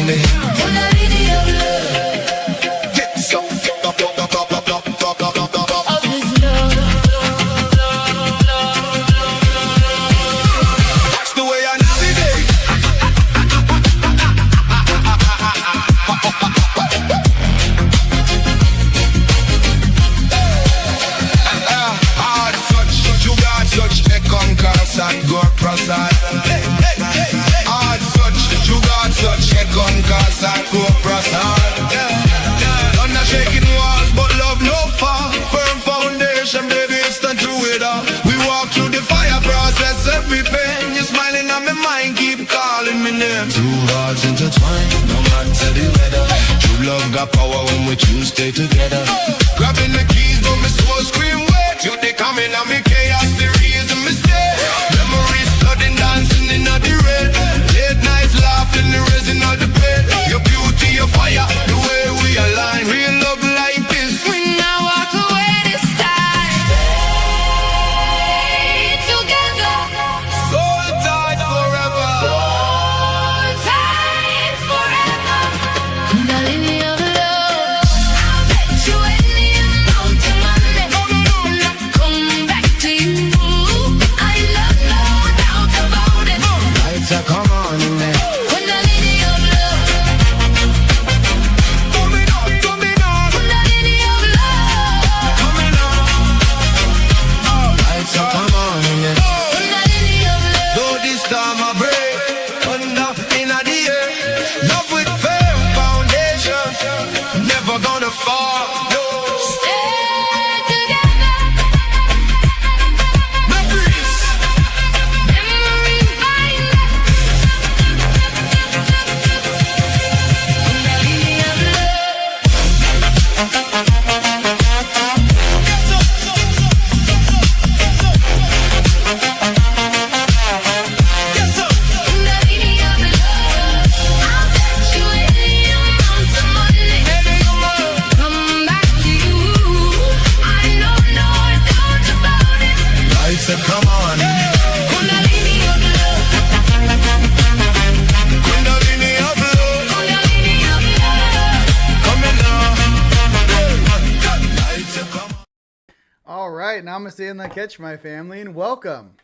me. Kundalini of love. Get some of this love. That's the way I navigate. Such a conqueror, go prasad. Hard such, you got such a conqueror, go prasad. Thunder shaking walls, but love no far. Firm foundation, baby, instant through it all. We walk through the fire process, every pain. You're smiling on my mind, keep calling me name. Two hearts intertwined, no matter the weather. True love got power when we choose stay together. Grabbing the keys, but my soul scream wait. You they coming on me chaos, the reason me stay. Memories flooding, dancing in the red. Late nights laughing, the resin of the bed. Your beauty, your fire, the way we align. Real love like this. When I walk away this time, stay together. Soul tied forever. Soul tied forever. Kundalini of love. I'll bet you any amount of money, and I'll come back to you. I love no doubt about it. Lights are come on in there. Kundalini of love. Coming on, coming on. Kundalini of love. Coming on. Lights are come on in there. Kundalini of love. Though this time I break under in the air. Love with firm foundation. Never gonna fall. No. Stay together. Memories. Memories bind us. Kundalini of love. Kundalini of love. I'll bet you any amount of money, come back to you. I know no doubt about it. Lights are come on. Kundalini of love. Kundalini of love. Kundalini of love. Coming on. Lights are come on. All right, namaste and la catch, my family, and welcome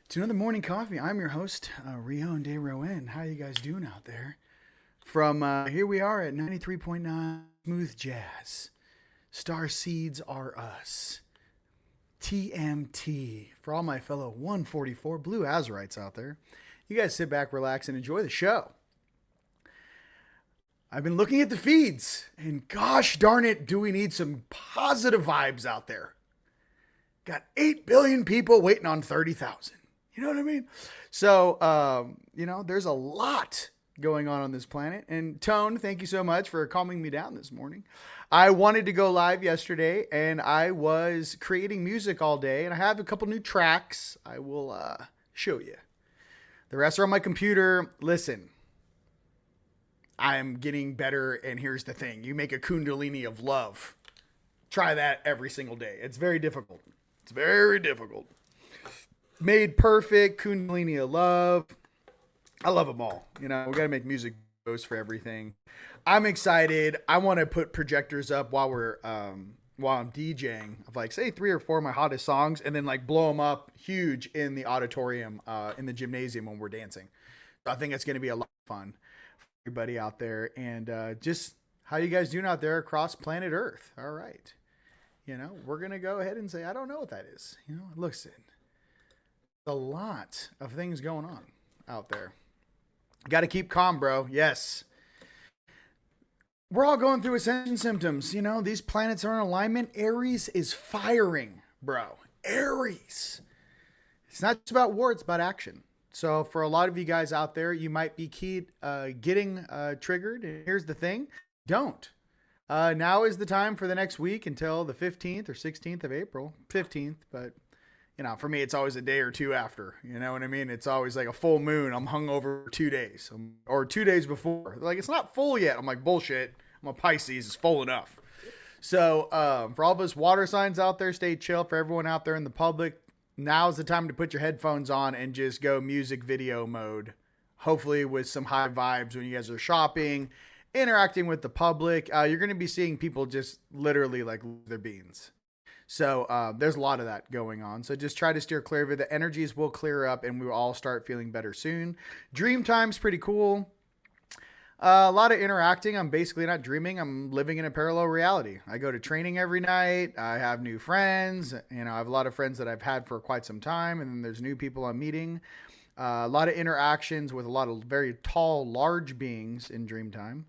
to another morning coffee. I'm your host, Rion De Rowan. How you guys doing out there? From here we are at 93.9 Smooth Jazz. Star Seeds Are Us. TMT. For all my fellow 144 Blue Azurites out there, you guys sit back, relax, and enjoy the show. I've been looking at the feeds, and gosh darn it, do we need some positive vibes out there. Got 8 billion people waiting on 30,000. You know what I mean? So, there's a lot going on this planet. And Tone, thank you so much for calming me down this morning. I wanted to go live yesterday, and I was creating music all day, and I have a couple new tracks I will show you. The rest are on my computer. Listen, I'm getting better, and here's the thing. You make a kundalini of love. Try that every single day. It's very difficult. It's very difficult. Made Perfect, Kundalini of Love. I love them all. We got to make music videos for everything. I'm excited. I want to put projectors up while I'm DJing of like, say 3 or 4 of my hottest songs, and then like blow them up huge in the auditorium, in the gymnasium when we're dancing. So I think it's going to be a lot of fun for everybody out there. And just how you guys doing out there across planet Earth? All right. We're going to go ahead and say, I don't know what that is. Listen, a lot of things going on out there. Got to keep calm, bro. Yes. We're all going through ascension symptoms. These planets are in alignment. Aries is firing, bro. Aries. It's not just about war. It's about action. So for a lot of you guys out there, you might be getting triggered. And here's the thing. Don't. Now is the time for the next week until the 15th or 16th of April. 15th, but for me, it's always a day or two after. You know what I mean? It's always like a full moon. I'm hungover for 2 days or 2 days before. Like, it's not full yet. I'm like, bullshit. I'm a Pisces. It's full enough. So for all of us water signs out there, stay chill. For everyone out there in the public, now's the time to put your headphones on and just go music video mode hopefully with some high vibes when you guys are shopping, interacting with the public. You're going to be seeing people just literally like lose their beans. So there's a lot of that going on. So just try to steer clear of it. The energies will clear up and we will all start feeling better soon. Dream time's pretty cool. A lot of interacting. I'm basically not dreaming. I'm living in a parallel reality. I go to training every night. I have new friends. You know, I have a lot of friends that I've had for quite some time. And then there's new people I'm meeting. A lot of interactions with a lot of very tall, large beings in dream time.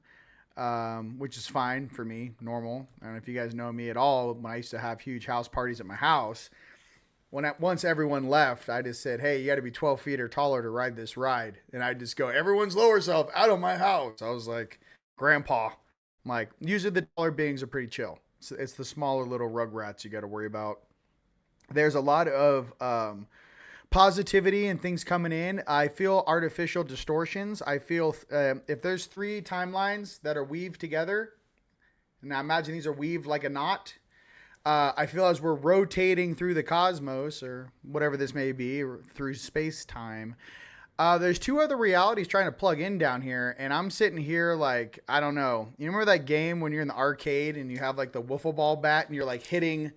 Which is fine for me, normal. And if you guys know me at all, when I used to have huge house parties at my house, once everyone left, I just said, hey, you got to be 12 feet or taller to ride this ride. And I just go, everyone's lower self out of my house. I was like, Grandpa. I'm like, usually the taller beings are pretty chill. It's the smaller little rugrats you got to worry about. There's a lot of positivity and things coming in. I feel artificial distortions. I feel if there's 3 timelines that are weaved together, and I imagine these are weaved like a knot. I feel as we're rotating through the cosmos or whatever this may be, or through space time. There's 2 other realities trying to plug in down here, and I'm sitting here like, I don't know. You remember that game when you're in the arcade and you have like the wiffle ball bat and you're like hitting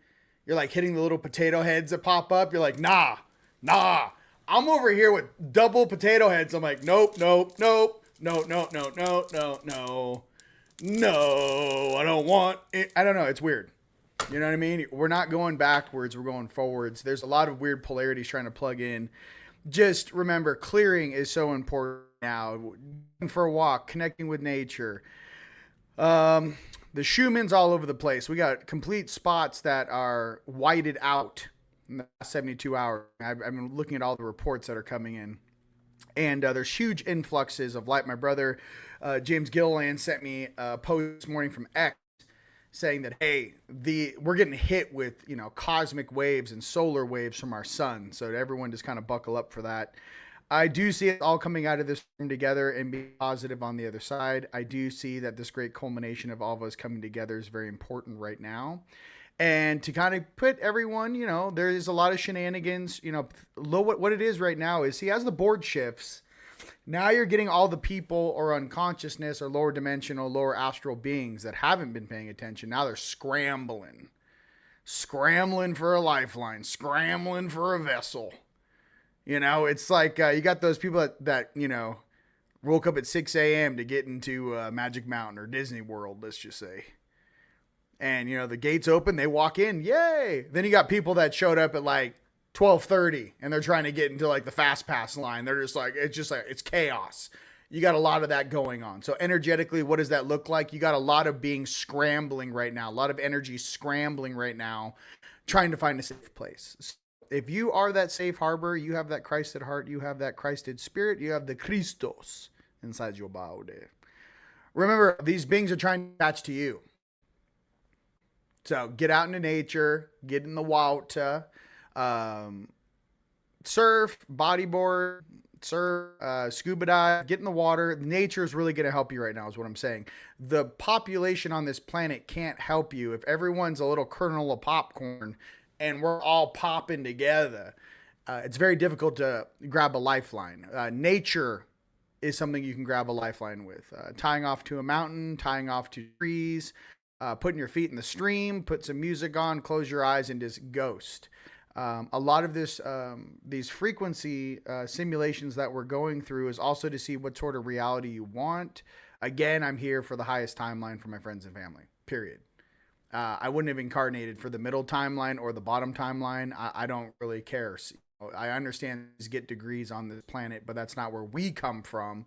the little potato heads that pop up? You're like, nah. I'm over here with double potato heads. I'm like, nope. No, I don't want it. I don't know. It's weird. You know what I mean? We're not going backwards. We're going forwards. There's a lot of weird polarities trying to plug in. Just remember, clearing is so important now. Going for a walk, connecting with nature. The Schumann's all over the place. We got complete spots that are whited out in the last 72 hours. I've been looking at all the reports that are coming in. And there's huge influxes of light. My brother, James Gilliland, sent me a post this morning from X saying that, hey, we're getting hit with, cosmic waves and solar waves from our sun. So everyone just kind of buckle up for that. I do see it all coming out of this room together and being positive on the other side. I do see that this great culmination of all of us coming together is very important right now. And to kind of put everyone, there is a lot of shenanigans. What it is right now is, as the board shifts, now you're getting all the people or unconsciousness or lower dimensional, lower astral beings that haven't been paying attention. Now they're scrambling for a lifeline, scrambling for a vessel. It's like you got those people that woke up at 6 a.m. to get into Magic Mountain or Disney World, let's just say. And, the gates open, they walk in, yay. Then you got people that showed up at like 12:30 and they're trying to get into like the fast pass line. They're just like, it's chaos. You got a lot of that going on. So energetically, what does that look like? You got a lot of being scrambling right now, a lot of energy scrambling right now, trying to find a safe place. So if you are that safe harbor, you have that Christed heart, you have that Christed spirit, you have the Christos inside your body. Remember, these beings are trying to attach to you. So get out into nature, get in the water, surf, bodyboard, surf, scuba dive, get in the water. Nature is really going to help you right now is what I'm saying. The population on this planet can't help you if everyone's a little kernel of popcorn and we're all popping together. It's very difficult to grab a lifeline. Nature is something you can grab a lifeline with. Tying off to a mountain, tying off to trees, putting your feet in the stream, put some music on, close your eyes, and just ghost. A lot of these frequency simulations that we're going through is also to see what sort of reality you want. Again, I'm here for the highest timeline for my friends and family, period. I wouldn't have incarnated for the middle timeline or the bottom timeline. I don't really care. I understand these get degrees on this planet, but that's not where we come from.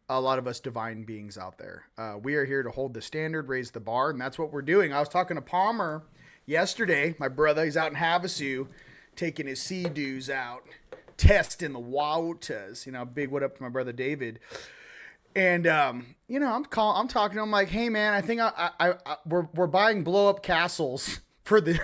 A lot of us divine beings out there. We are here to hold the standard, raise the bar, and that's what we're doing. I was talking to Palmer yesterday. My brother, he's out in Havasu, taking his sea doos out, testing the waters. Big what up to my brother David. And I'm talking to him like, hey man, I think we're buying blow up castles for the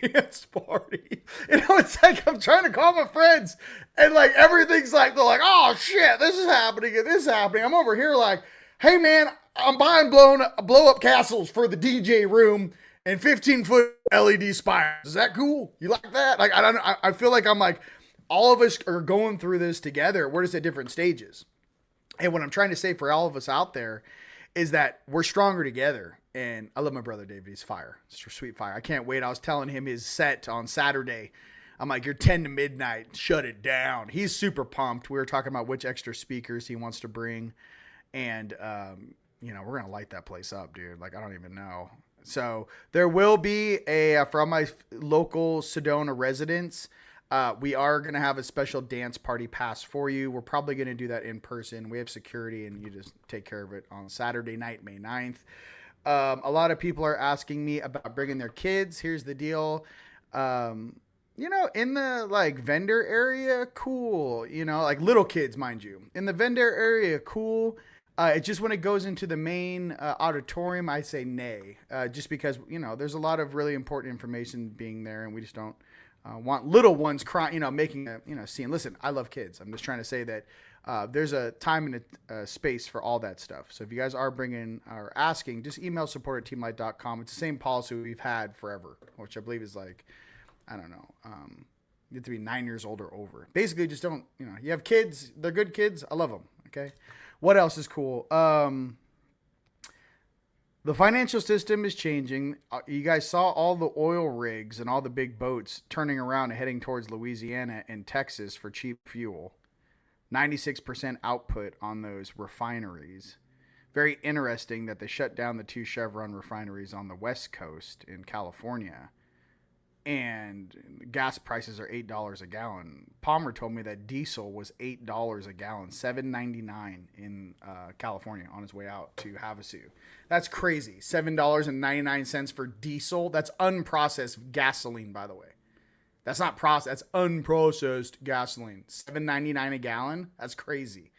dance party. It's like I'm trying to call my friends, and like everything's like they're like, oh shit, this is happening and this is happening. I'm over here like, hey man, I'm buying blow up castles for the DJ room and 15-foot LED spires. Is that cool? You like that? Like I feel like I'm like all of us are going through this together. We're just at different stages. And what I'm trying to say for all of us out there is that we're stronger together. And I love my brother David. He's fire. It's sweet fire. I can't wait. I was telling him his set on Saturday. I'm like, you're 10 to midnight. Shut it down. He's super pumped. We were talking about which extra speakers he wants to bring. And, you know, we're going to light that place up, dude. Like, I don't even know. So there will be from my local Sedona residents, we are going to have a special dance party pass for you. We're probably going to do that in person. We have security, and you just take care of it on Saturday night, May 9th. A lot of people are asking me about bringing their kids. Here's the deal. You know, in the like vendor area, cool. You know, like little kids, mind you. In the vendor area, cool. It's just when it goes into the main auditorium, I say nay. Just because, you know, there's a lot of really important information being there, and we just don't want little ones crying, you know, making a, you know, scene. Listen, I love kids. I'm just trying to say that there's a time and a space for all that stuff. So if you guys are bringing or asking, just email support@teamlight.com. It's the same policy we've had forever, which I believe is like, I don't know. You have to be 9 years old or over. Basically, just don't, you know, you have kids. They're good kids. I love them. Okay. What else is cool? The financial system is changing. You guys saw all the oil rigs and all the big boats turning around and heading towards Louisiana and Texas for cheap fuel. 96% output on those refineries. Very interesting that they shut down the 2 Chevron refineries on the West Coast in California. And gas prices are $8 a gallon. Palmer told me that diesel was $8 a gallon, $7.99 in California on his way out to Havasu. That's crazy. $7.99 for diesel. That's unprocessed gasoline, by the way. That's not processed. That's unprocessed gasoline. $7.99 a gallon. That's crazy.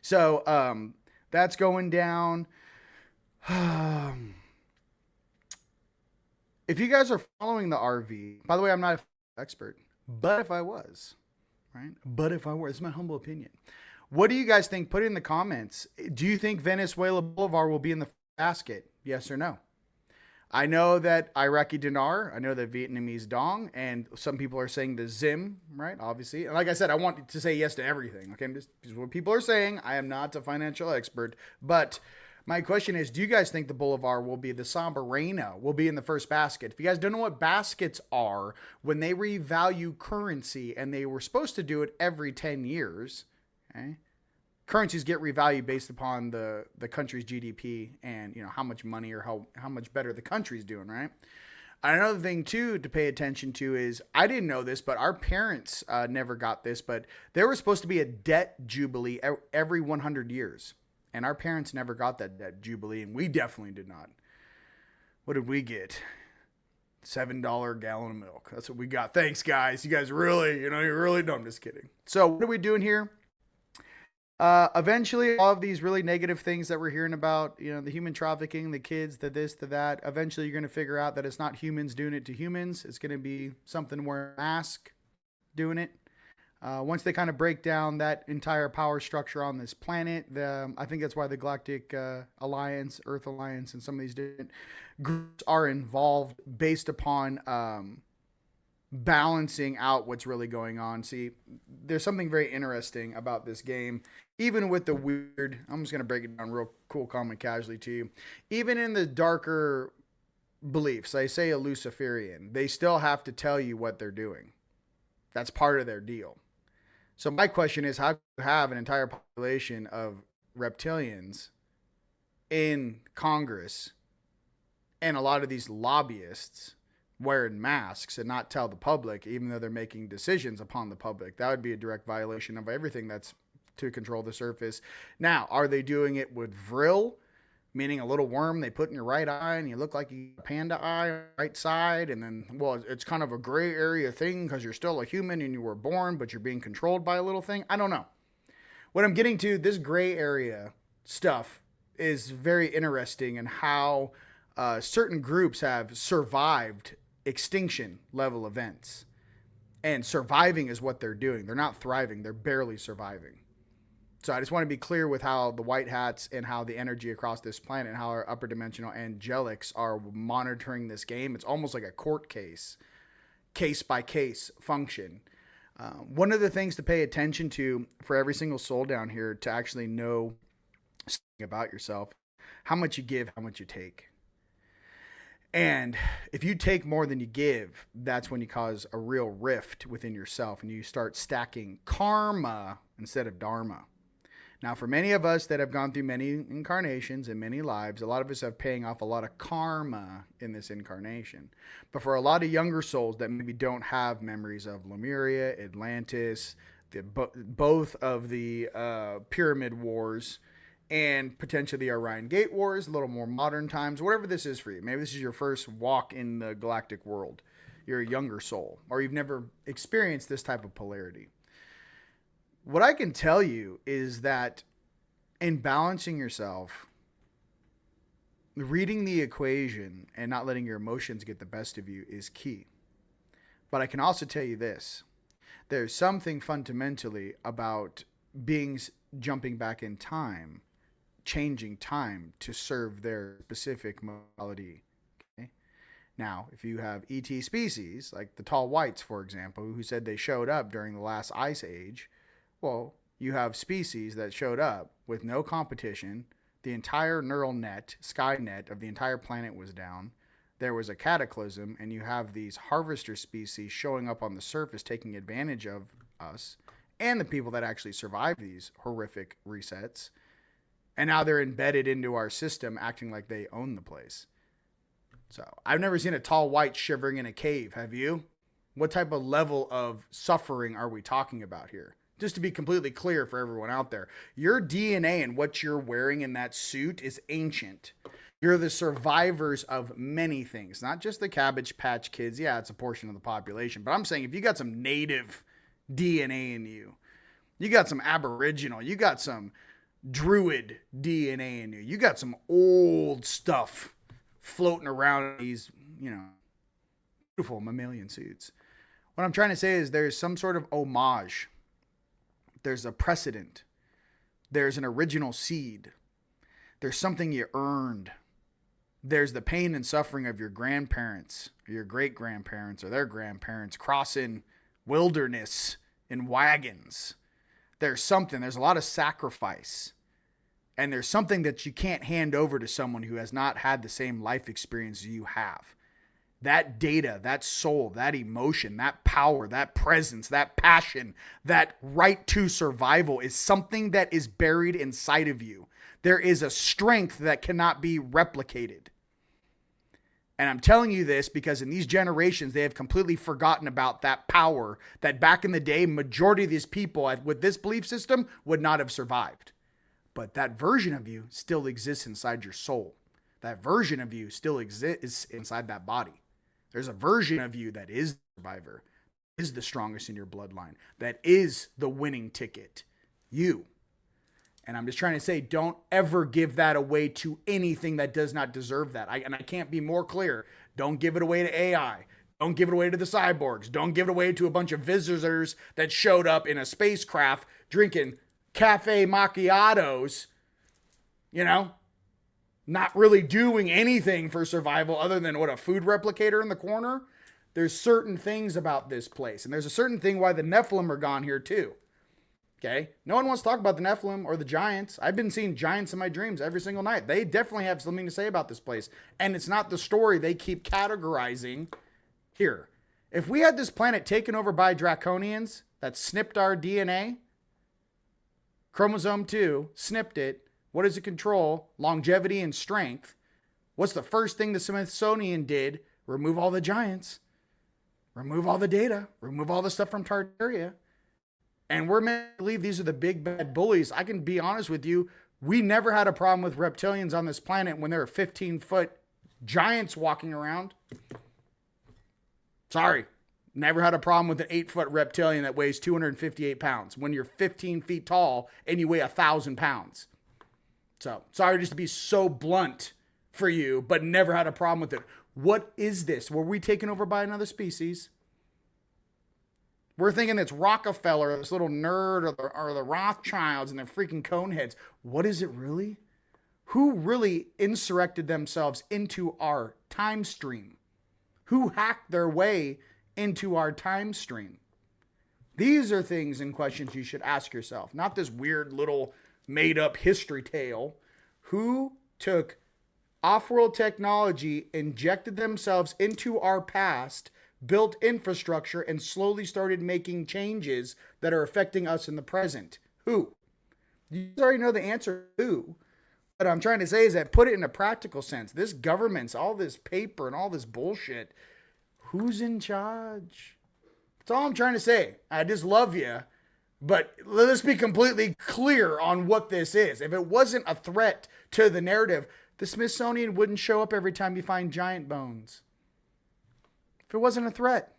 So that's going down. If you guys are following the RV, by the way, I'm not an expert, but if I was, right? But if I were, it's my humble opinion. What do you guys think? Put it in the comments. Do you think Venezuela Boulevard will be in the basket? Yes or no? I know that Iraqi dinar, I know that Vietnamese dong, and some people are saying the Zim, right? Obviously. And like I said, I want to say yes to everything. Okay, this is what people are saying. I am not a financial expert, but my question is, do you guys think the Boulevard will be the Sambarena will be in the first basket? If you guys don't know what baskets are, when they revalue currency, and they were supposed to do it every 10 years, okay? Currencies get revalued based upon the country's GDP and, you know, how much money or how much better the country's doing, right? Another thing, too, to pay attention to is, I didn't know this, but our parents never got this, but there was supposed to be a debt jubilee every 100 years. And our parents never got that jubilee, and we definitely did not. What did we get? $7 gallon of milk. That's what we got. Thanks, guys. You guys really, you're really dumb. Just kidding. So what are we doing here? Eventually, all of these really negative things that we're hearing about, the human trafficking, the kids, the this, the that, eventually you're going to figure out that it's not humans doing it to humans. It's going to be something wearing a mask doing it. Once they kind of break down that entire power structure on this planet, I think that's why the Galactic Alliance, Earth Alliance, and some of these different groups are involved based upon balancing out what's really going on. See, there's something very interesting about this game, even with the weird, I'm just going to break it down real cool, calm, and casually to you. Even in the darker beliefs, I say a Luciferian, they still have to tell you what they're doing. That's part of their deal. So my question is, how do you have an entire population of reptilians in Congress and a lot of these lobbyists wearing masks and not tell the public, even though they're making decisions upon the public? That would be a direct violation of everything that's to control the surface. Now, are they doing it with Vril? Meaning a little worm they put in your right eye and you look like you got a panda eye on the right side. And then, well, it's kind of a gray area thing because you're still a human and you were born, but you're being controlled by a little thing. I don't know. What I'm getting to, this gray area stuff is very interesting, and how certain groups have survived extinction level events. And surviving is what they're doing. They're not thriving. They're barely surviving. So I just want to be clear with how the white hats and how the energy across this planet and how our upper dimensional angelics are monitoring this game. It's almost like a court case by case function. One of the things to pay attention to for every single soul down here to actually know something about yourself, how much you give, how much you take. And if you take more than you give, that's when you cause a real rift within yourself and you start stacking karma instead of dharma. Now, for many of us that have gone through many incarnations and many lives, a lot of us are paying off a lot of karma in this incarnation. But for a lot of younger souls that maybe don't have memories of Lemuria, Atlantis, both of the Pyramid Wars, and potentially the Orion Gate Wars, a little more modern times, whatever this is for you. Maybe this is your first walk in the galactic world. You're a younger soul, or you've never experienced this type of polarity. What I can tell you is that in balancing yourself, reading the equation and not letting your emotions get the best of you is key. But I can also tell you this. There's something fundamentally about beings jumping back in time, changing time to serve their specific modality. Okay? Now, if you have ET species, like the tall whites, for example, who said they showed up during the last ice age, well, you have species that showed up with no competition. The entire neural net, Skynet of the entire planet was down. There was a cataclysm, and you have these harvester species showing up on the surface, taking advantage of us and the people that actually survived these horrific resets. And now they're embedded into our system, acting like they own the place. So I've never seen a tall white shivering in a cave. Have you? What type of level of suffering are we talking about here? Just to be completely clear for everyone out there, your DNA and what you're wearing in that suit is ancient. You're the survivors of many things, not just the Cabbage Patch Kids. Yeah, it's a portion of the population. But I'm saying if you got some native DNA in you, you got some Aboriginal, you got some Druid DNA in you, you got some old stuff floating around in these, beautiful mammalian suits. What I'm trying to say is there's some sort of homage. There's a precedent. There's an original seed. There's something you earned. There's the pain and suffering of your grandparents, or your great-grandparents, or their grandparents crossing wilderness in wagons. There's a lot of sacrifice. And there's something that you can't hand over to someone who has not had the same life experience you have. That data, that soul, that emotion, that power, that presence, that passion, that right to survival is something that is buried inside of you. There is a strength that cannot be replicated. And I'm telling you this because in these generations, they have completely forgotten about that power that back in the day, majority of these people with this belief system would not have survived. But that version of you still exists inside your soul. That version of you still exists inside that body. There's a version of you that is the survivor, is the strongest in your bloodline, that is the winning ticket. You. And I'm just trying to say, don't ever give that away to anything that does not deserve that. I can't be more clear. Don't give it away to AI. Don't give it away to the cyborgs. Don't give it away to a bunch of visitors that showed up in a spacecraft drinking cafe macchiatos, not really doing anything for survival other than a food replicator in the corner. There's certain things about this place. And there's a certain thing why the Nephilim are gone here too. Okay? No one wants to talk about the Nephilim or the giants. I've been seeing giants in my dreams every single night. They definitely have something to say about this place. And it's not the story they keep categorizing here. If we had this planet taken over by Draconians that snipped our DNA, chromosome 2, snipped it, what does it control? Longevity and strength. What's the first thing the Smithsonian did? Remove all the giants. Remove all the data. Remove all the stuff from Tartaria. And we're meant to believe these are the big bad bullies. I can be honest with you. We never had a problem with reptilians on this planet when there are 15-foot giants walking around. Sorry. Never had a problem with an 8-foot reptilian that weighs 258 pounds when you're 15 feet tall and you weigh 1,000 pounds. So, sorry just to be so blunt for you, but never had a problem with it. What is this? Were we taken over by another species? We're thinking it's Rockefeller, this little nerd, or the Rothschilds and their freaking coneheads. What is it really? Who really insurrected themselves into our time stream? Who hacked their way into our time stream? These are things and questions you should ask yourself, not this weird little made up history tale, who took off-world technology, injected themselves into our past, built infrastructure, and slowly started making changes that are affecting us in the present. Who? You already know the answer, who. What I'm trying to say is that put it in a practical sense. This government's, all this paper and all this bullshit, who's in charge? That's all I'm trying to say. I just love you. But let's be completely clear on what this is. If it wasn't a threat to the narrative, the Smithsonian wouldn't show up every time you find giant bones. If it wasn't a threat.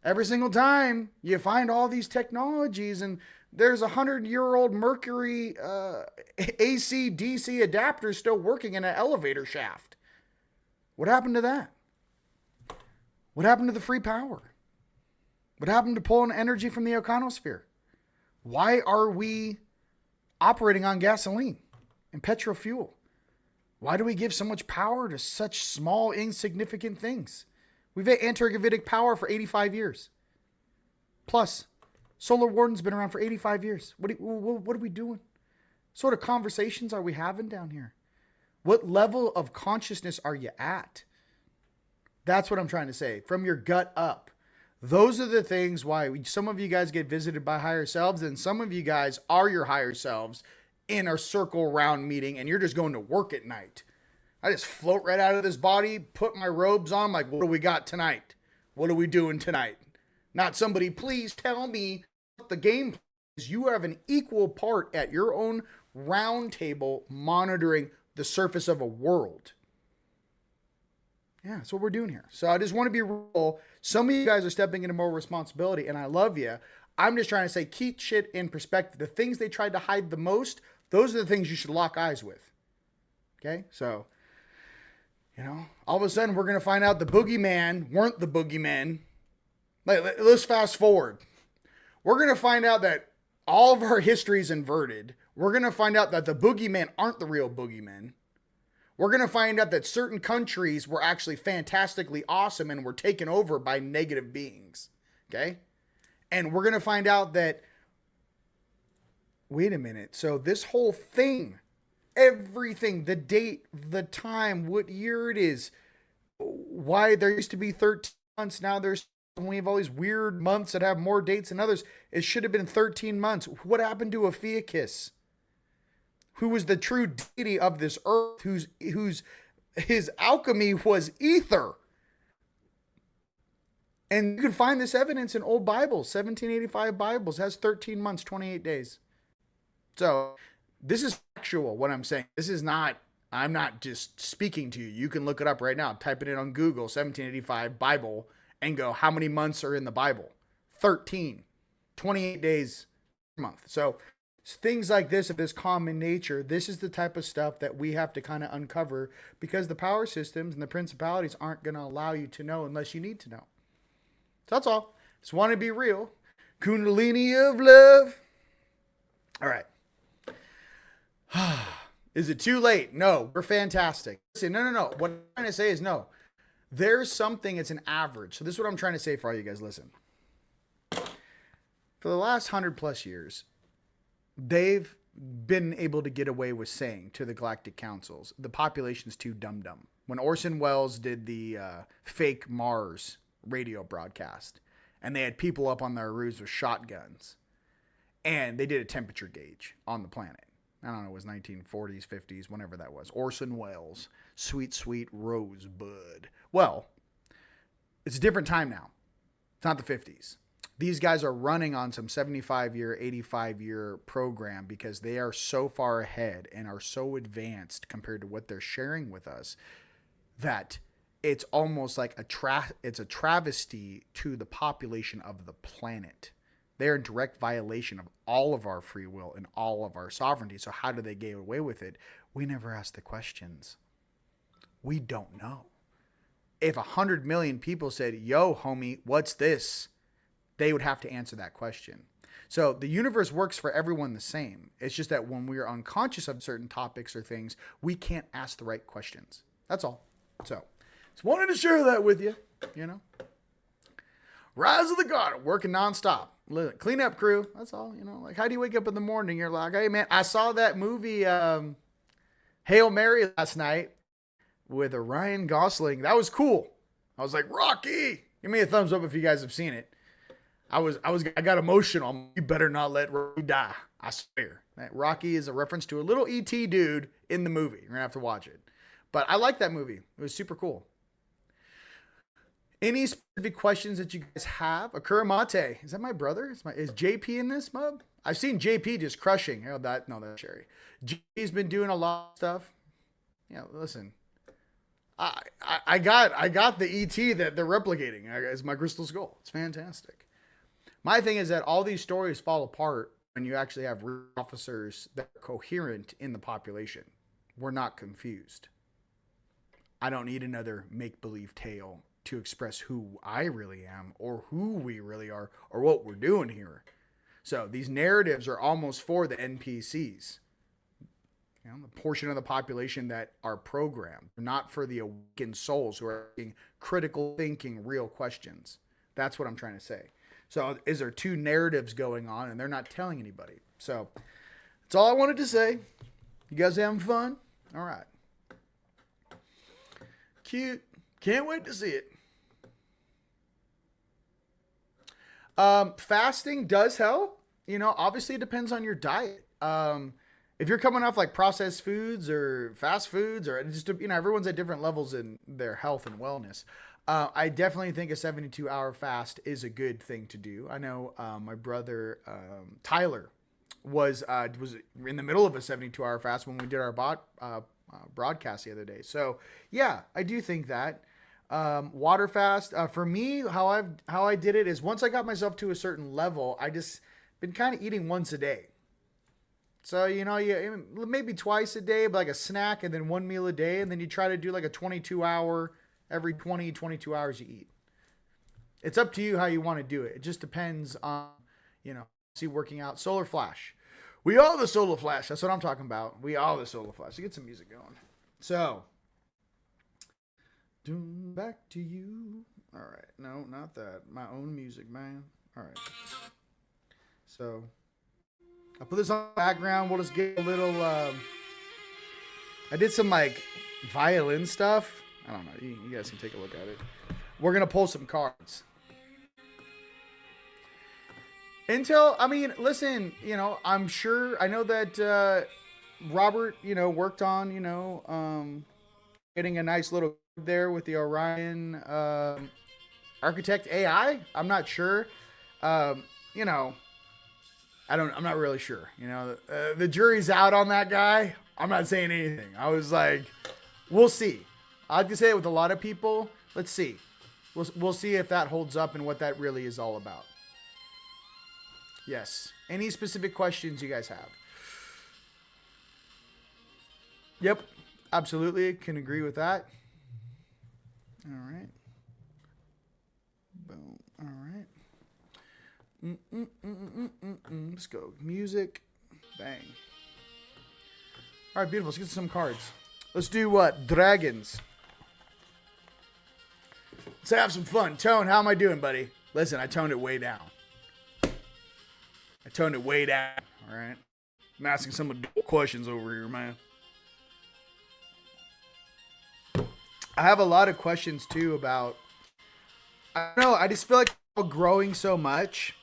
Every single time you find all these technologies and there's 100-year-old Mercury AC DC adapter still working in an elevator shaft. What happened to that? What happened to the free power? What happened to pulling energy from the ionosphere? Why are we operating on gasoline and petrol fuel? Why do we give so much power to such small, insignificant things? We've had anti-gravitic power for 85 years. Plus, Solar Warden's been around for 85 years. What are we doing? What sort of conversations are we having down here? What level of consciousness are you at? That's what I'm trying to say. From your gut up. Those are the things why some of you guys get visited by higher selves, and some of you guys are your higher selves in a circle round meeting, and you're just going to work at night. I just float right out of this body, put my robes on, like, what do we got tonight? What are we doing tonight? Not somebody, please tell me what the game is. You have an equal part at your own round table monitoring the surface of a world. Yeah, that's what we're doing here. So I just want to be real. Some of you guys are stepping into more responsibility, and I love you. I'm just trying to say, keep shit in perspective. The things they tried to hide the most, those are the things you should lock eyes with. Okay? So, you know, all of a sudden we're going to find out the boogeyman weren't the boogeymen. Let's fast forward. We're going to find out that all of our history is inverted. We're going to find out that the boogeymen aren't the real boogeymen. We're going to find out that certain countries were actually fantastically awesome and were taken over by negative beings. Okay? And we're going to find out that, wait a minute. So this whole thing, everything, the date, the time, what year it is, why there used to be 13 months, now we have all these weird months that have more dates than others. It should have been 13 months. What happened to Ophiuchus? Who was the true deity of this earth, whose his alchemy was ether. And you can find this evidence in old Bibles. 1785 Bibles has 13 months, 28 days. So this is actual, what I'm saying. This is not, I'm not just speaking to you. You can look it up right now. Type it in on Google, 1785 Bible, and go, how many months are in the Bible? 13. 28 days a month. So things like this of this common nature, this is the type of stuff that we have to kind of uncover, because the power systems and the principalities aren't going to allow you to know unless you need to know. So that's all. Just want to be real. Kundalini of love. All right. Is it too late? No, we're fantastic. Listen, no. What I'm trying to say is no. There's something, it's an average. So this is what I'm trying to say for all you guys. Listen. For the last 100+ years, they've been able to get away with saying to the galactic councils, the population's too dumb. When Orson Welles did the fake Mars radio broadcast, and they had people up on their roofs with shotguns, and they did a temperature gauge on the planet. I don't know, it was 1940s, 50s, whenever that was. Orson Welles, sweet, sweet rosebud. Well, it's a different time now. It's not the 50s. These guys are running on some 75-year, 85-year program because they are so far ahead and are so advanced compared to what they're sharing with us that it's almost like it's a travesty to the population of the planet. They're in direct violation of all of our free will and all of our sovereignty. So how do they get away with it? We never ask the questions. We don't know. If 100 million people said, yo, homie, what's this? They would have to answer that question. So the universe works for everyone the same. It's just that when we are unconscious of certain topics or things, we can't ask the right questions. That's all. So just wanted to share that with you, you know. Rise of the God, working nonstop. Cleanup crew. That's all. Like, how do you wake up in the morning? You're like, hey man, I saw that movie Hail Mary last night with Ryan Gosling. That was cool. I was like, Rocky. Give me a thumbs up if you guys have seen it. I got emotional. You better not let Rocky die. I swear. That Rocky is a reference to a little E.T. dude in the movie. You're going to have to watch it. But I like that movie. It was super cool. Any specific questions that you guys have? Akura Mate. Is that my brother? Is JP in this, Mub? I've seen JP just crushing. Oh, that's Sherry. JP's been doing a lot of stuff. Listen. I got the ET that they're replicating as my crystal skull. It's fantastic. My thing is that all these stories fall apart when you actually have real officers that are coherent in the population. We're not confused. I don't need another make-believe tale to express who I really am or who we really are or what we're doing here. So these narratives are almost for the NPCs. The portion of the population that are programmed, not for the awakened souls who are asking critical thinking, real questions. That's what I'm trying to say. So is there two narratives going on and they're not telling anybody? So that's all I wanted to say. You guys having fun? All right. Cute. Can't wait to see it. Fasting does help. Obviously it depends on your diet. If you're coming off like processed foods or fast foods or just, everyone's at different levels in their health and wellness. I definitely think a 72-hour fast is a good thing to do. I know my brother Tyler was in the middle of a 72-hour fast when we did our broadcast the other day. So yeah, I do think that water fast for me, how I did it is once I got myself to a certain level, I just been kind of eating once a day. So, you maybe twice a day, but like a snack and then one meal a day. And then you try to do like a 22-hour, every 22 hours you eat. It's up to you how you want to do it. It just depends on, see working out. Solar Flash. We all the Solar Flash. That's what I'm talking about. We all the Solar Flash. So get some music going. So, back to you. All right. No, not that. My own music, man. All right. So I'll put this on the background. We'll just get a little, I did some like violin stuff. I don't know. You guys can take a look at it. We're going to pull some cards. Intel, listen, I'm sure, I know that Robert, worked on, getting a nice little there with the Orion Architect AI. I'm not sure. I'm not really sure. The jury's out on that guy. I'm not saying anything. I was like, we'll see. I can say it with a lot of people. Let's see. We'll see if that holds up and what that really is all about. Yes. Any specific questions you guys have? Yep. Absolutely. Can agree with that. All right. Boom. All right. Let's go. Music. Bang. All right, beautiful. Let's get some cards. Let's do what? Dragons. Let's have some fun. Tone, how am I doing, buddy? Listen, I toned it way down. All right? I'm asking some adult questions over here, man. I have a lot of questions, too, about... I don't know, I just feel like we're growing so much.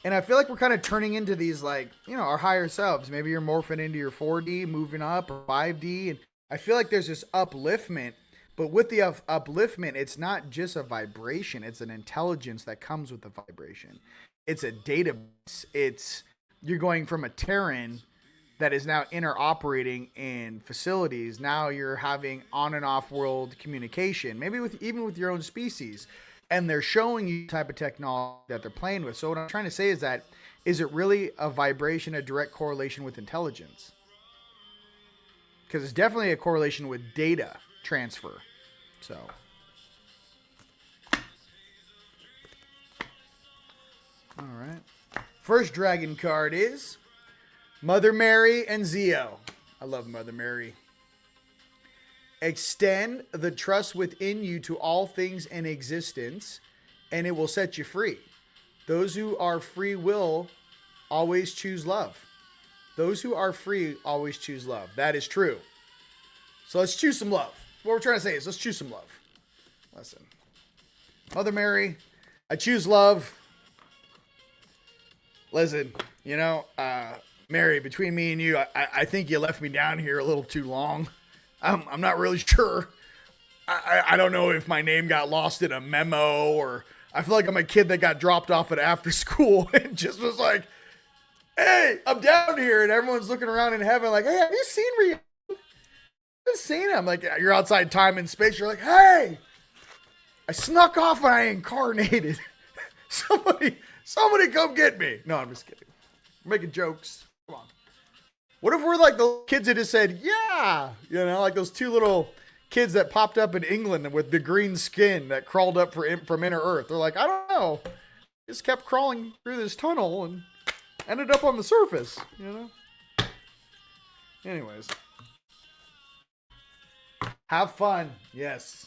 And I feel like we're kind of turning into these, like, our higher selves. Maybe you're morphing into your 4D, moving up, or 5D. And I feel like there's this upliftment. But with the upliftment, it's not just a vibration. It's an intelligence that comes with the vibration. It's a database. You're going from a Terran that is now interoperating in facilities. Now you're having on and off world communication, maybe even with your own species. And they're showing you the type of technology that they're playing with. So what I'm trying to say is that, is it really a vibration, a direct correlation with intelligence? Because it's definitely a correlation with data transfer. So. All right. First dragon card is Mother Mary and Zeo. I love Mother Mary. Extend the trust within you to all things in existence and it will set you free. Those who are free will always choose love. Those who are free always choose love. That is true. So let's choose some love. What we're trying to say is let's choose some love. Listen. Mother Mary, I choose love. Listen, you know, Mary, between me and you, I think you left me down here a little too long. I'm not really sure. I don't know if my name got lost in a memo, or I feel like I'm a kid that got dropped off at after school and just was like, hey, I'm down here. And everyone's looking around in heaven like, hey, have you seen Rihanna? I've seen him. Like, you're outside time and space. You're like, hey, I snuck off and I incarnated. Somebody come get me. No, I'm just kidding. I'm making jokes. Come on. What if we're like the kids that just said, yeah, you know, like those two little kids that popped up in England with the green skin that crawled up from inner Earth. They're like, I don't know. Just kept crawling through this tunnel and ended up on the surface, you know? Anyways. Have fun. Yes.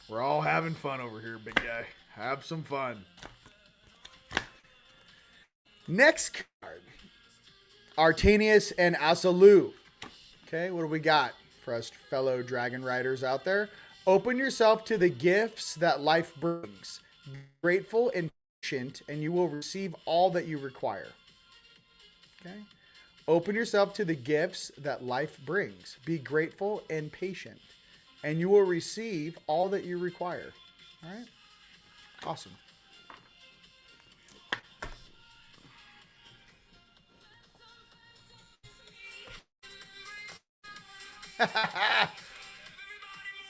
We're all having fun over here, big guy. Have some fun. Next card. Artanius and Asalu. Okay, what do we got for us fellow dragon riders out there? Open yourself to the gifts that life brings. Be grateful and patient, and you will receive all that you require. Okay? Open yourself to the gifts that life brings. Be grateful and patient, and you will receive all that you require. All right? Awesome.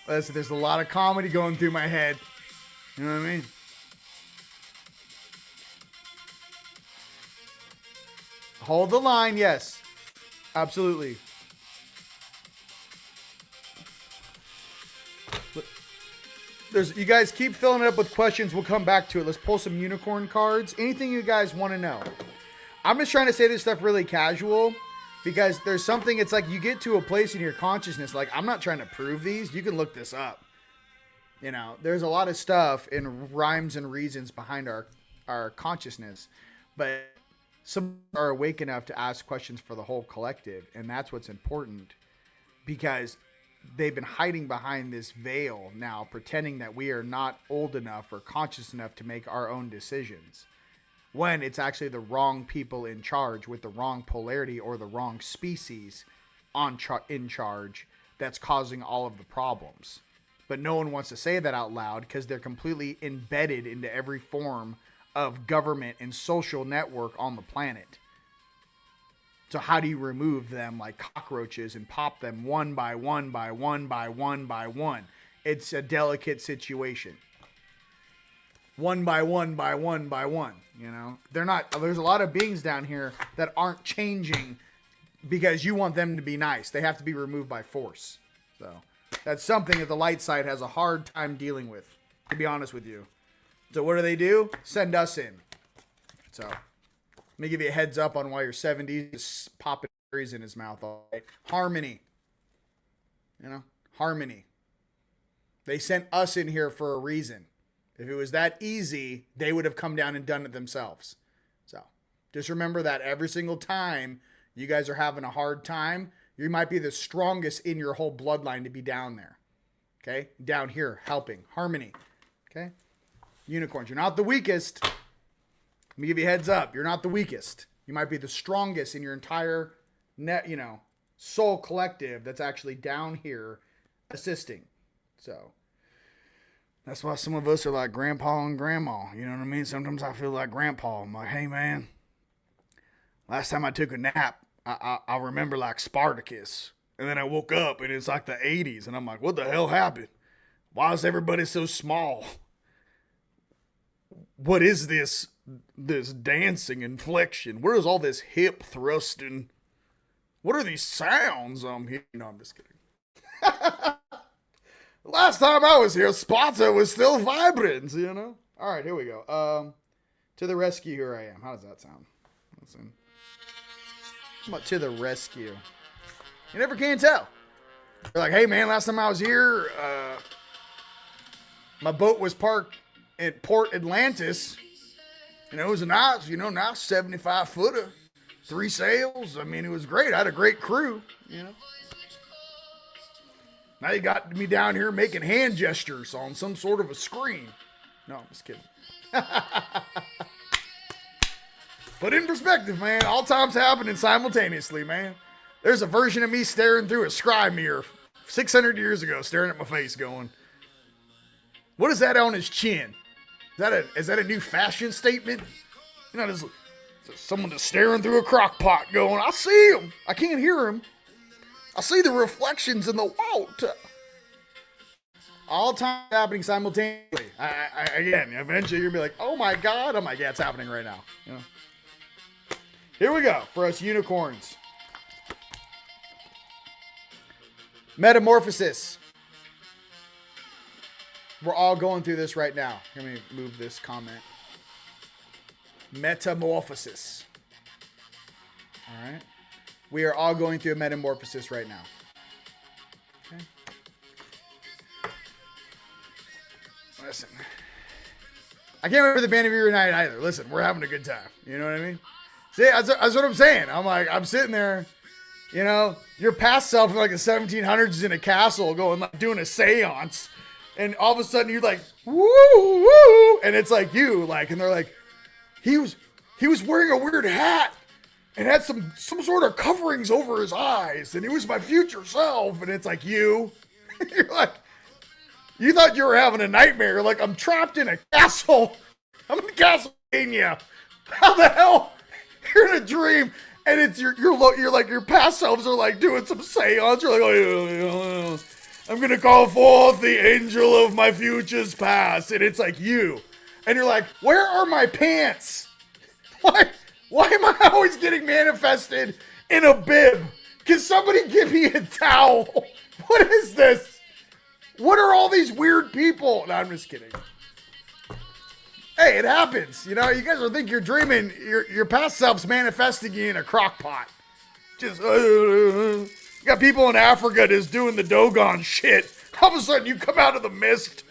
Listen, there's a lot of comedy going through my head. You know what I mean? Hold the line, yes. Absolutely. You guys keep filling it up with questions. We'll come back to it. Let's pull some unicorn cards. Anything you guys want to know. I'm just trying to say this stuff really casual because there's something, it's like you get to a place in your consciousness, like I'm not trying to prove these. You can look this up. You know, there's a lot of stuff in rhymes and reasons behind our consciousness, but some are awake enough to ask questions for the whole collective, and that's what's important, because they've been hiding behind this veil now, pretending that we are not old enough or conscious enough to make our own decisions, when it's actually the wrong people in charge with the wrong polarity or the wrong species in charge that's causing all of the problems. But no one wants to say that out loud because they're completely embedded into every form of government and social network on the planet. So how do you remove them like cockroaches and pop them one by one by one by one by one? It's a delicate situation. One by one by one by one, you know? There's a lot of beings down here that aren't changing because you want them to be nice. They have to be removed by force. So that's something that the light side has a hard time dealing with, to be honest with you. So what do? Send us in. So let me give you a heads up on why your 70s is popping berries in his mouth all right. Harmony. You know? Harmony. They sent us in here for a reason. If it was that easy, they would have come down and done it themselves. So just remember that every single time you guys are having a hard time, you might be the strongest in your whole bloodline to be down there. Okay? Down here, helping. Harmony. Okay? Unicorns. You're not the weakest. Let me give you a heads up. You're not the weakest. You might be the strongest in your entire soul collective that's actually down here assisting. So that's why some of us are like grandpa and grandma. You know what I mean? Sometimes I feel like grandpa. I'm like, hey man, last time I took a nap, I remember like Spartacus. And then I woke up and it's like the 80s. And I'm like, what the hell happened? Why is everybody so small? What is this dancing and flexion? Where is all this hip thrusting? What are these sounds I'm hearing? No, I'm just kidding. Last time I was here, Sparta was still vibrant, you know? All right, here we go. To the rescue, here I am. How does that sound? Listen. How about to the rescue? You never can tell. They're like, hey man, last time I was here, my boat was parked at Port Atlantis. And it was a nice, nice 75 footer, 3 sails. I mean, it was great. I had a great crew, Now you got me down here making hand gestures on some sort of a screen. No, I'm just kidding. But in perspective, man, all times happening simultaneously, man. There's a version of me staring through a scry mirror 600 years ago, staring at my face going, what is that on his chin? Is that a new fashion statement? There's someone just staring through a crock pot going, I see him. I can't hear him. I see the reflections in the water. All time happening simultaneously. Again, eventually you're going to be like, oh my God. I'm like, yeah, it's happening right now. Here we go for us unicorns. Metamorphosis. We're all going through this right now. Let me move this comment. Metamorphosis. All right. We are all going through a metamorphosis right now. Okay. Listen. I can't remember the band of you tonight either. Listen, we're having a good time. You know what I mean? See, that's what I'm saying. I'm sitting there, your past self in like the 1700s is in a castle going, like, doing a seance. And all of a sudden you're like, woo, woo. And it's like you, like, and they're like, he was wearing a weird hat and had some sort of coverings over his eyes. And he was my future self. And it's like you. You're like, you thought you were having a nightmare. You're like, I'm trapped in a castle. I'm in Castlevania. How the hell? You're in a dream. And it's you're like, your past selves are like doing some seance. You're like, oh, I'm going to call forth the angel of my future's past. And it's like you. And you're like, where are my pants? Why am I always getting manifested in a bib? Can somebody give me a towel? What is this? What are all these weird people? No, I'm just kidding. Hey, it happens. You guys will think you're dreaming. Your past self's manifesting you in a crock pot. Just, you got people in Africa just doing the Dogon shit. All of a sudden, you come out of the mist.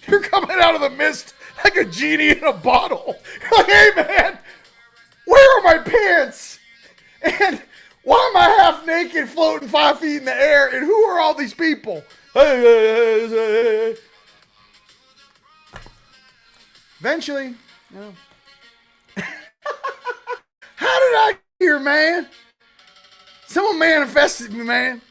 You're coming out of the mist like a genie in a bottle. You're like, hey, man, where are my pants? And why am I half naked floating 5 feet in the air? And who are all these people? Eventually, how did I get here, man? Someone manifested me, man.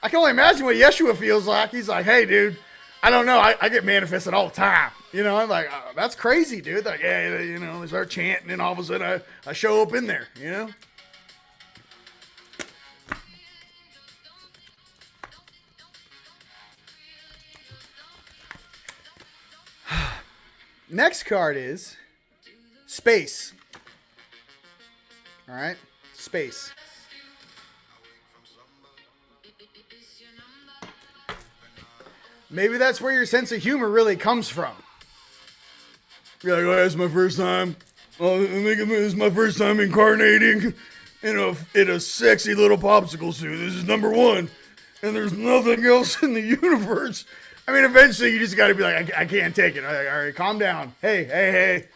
I can only imagine what Yeshua feels like. He's like, hey, dude, I don't know. I get manifested all the time. I'm like, oh, that's crazy, dude. Like, yeah, they start chanting, and all of a sudden I show up in there, Next card is space. All right, space. Maybe that's where your sense of humor really comes from. You're like, oh, it's my first time. Oh, I think this is my first time incarnating in a sexy little popsicle suit. This is number 1. And there's nothing else in the universe. I mean, eventually you just got to be like, I can't take it. All right, calm down. Hey.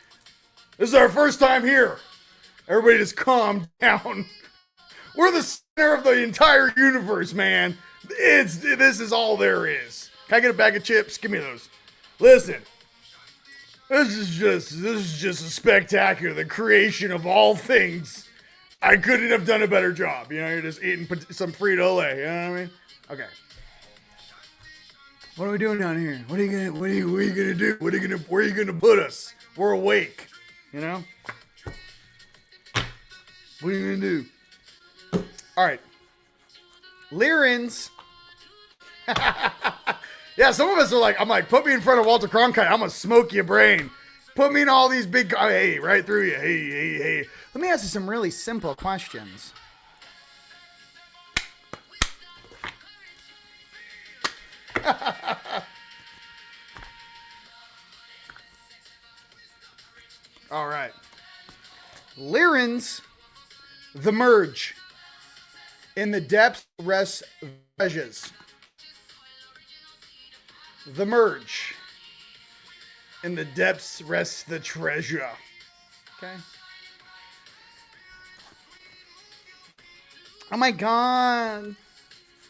This is our first time here. Everybody just calm down. We're the center of the entire universe, man. This is all there is. Can I get a bag of chips? Give me those. Listen. This is just a spectacular, the creation of all things. I couldn't have done a better job. You're just eating some Frito-Lay. You know what I mean? Okay. What are we doing down here? What are you gonna do? Where are you gonna put us? We're awake. What are you gonna do? All right. Lyrins. Yeah, some of us are like, I'm like, put me in front of Walter Cronkite. I'm gonna smoke your brain. Put me in all these big, hey, right through you. Hey. Let me ask you some really simple questions. All right. Lyrins, the merge. In the depths rests treasures. The merge. In the depths rests the treasure. Okay. Oh my god.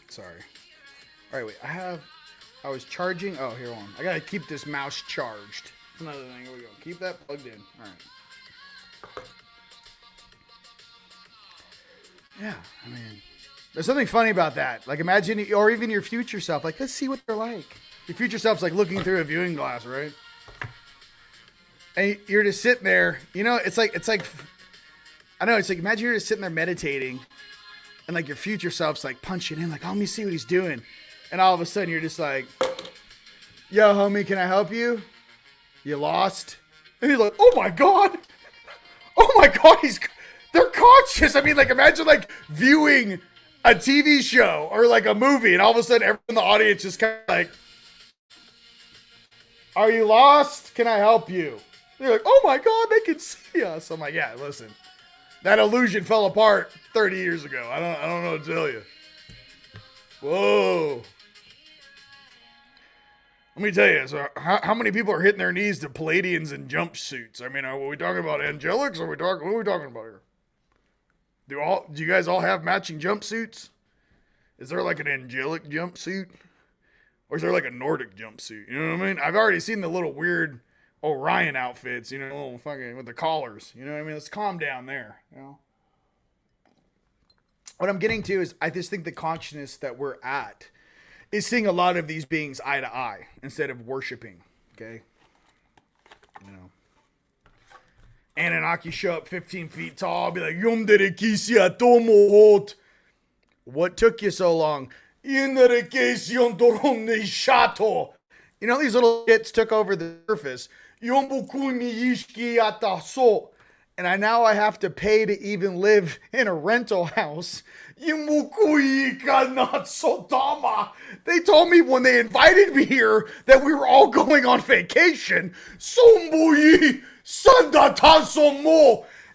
Sorry. All right, wait. I was charging. Oh, here one. I gotta keep this mouse charged. That's another thing. Here we go. Keep that plugged in. All right. Yeah, I mean, there's something funny about that. Like, imagine, or even your future self. Like, let's see what they're like. Your future self's like looking through a viewing glass, right? And you're just sitting there. You know, it's like, I know. It's like, imagine you're just sitting there meditating, and like your future self's like punching in, like, oh, let me see what he's doing. And all of a sudden, you're just like, yo, homie, can I help you? You lost? And he's like, oh my god, they're conscious. I mean, like, imagine like viewing a TV show or like a movie, and all of a sudden, everyone in the audience is kind of like, are you lost? Can I help you? And you're like, oh my god, they can see us. I'm like, yeah, listen, that illusion fell apart 30 years ago. I don't know what to tell you. Whoa. Let me tell you, so how many people are hitting their knees to Palladians in jumpsuits? I mean, are we talking about angelics, or what are we talking about here? Do you guys all have matching jumpsuits? Is there like an angelic jumpsuit? Or is there like a Nordic jumpsuit? You know what I mean? I've already seen the little weird Orion outfits, you know, little fucking with the collars. You know what I mean? Let's calm down there, you know? What I'm getting to is I just think the consciousness that we're at is seeing a lot of these beings eye to eye instead of worshiping, okay? You know. Anunnaki show up 15 feet tall, be like, Yomdere kisi atomo hot. What took you so long? Yendere kisi ondorone shato. You know, these little shits took over the surface. Yombukuni yishki ataso. And I have to pay to even live in a rental house. They told me when they invited me here that we were all going on vacation.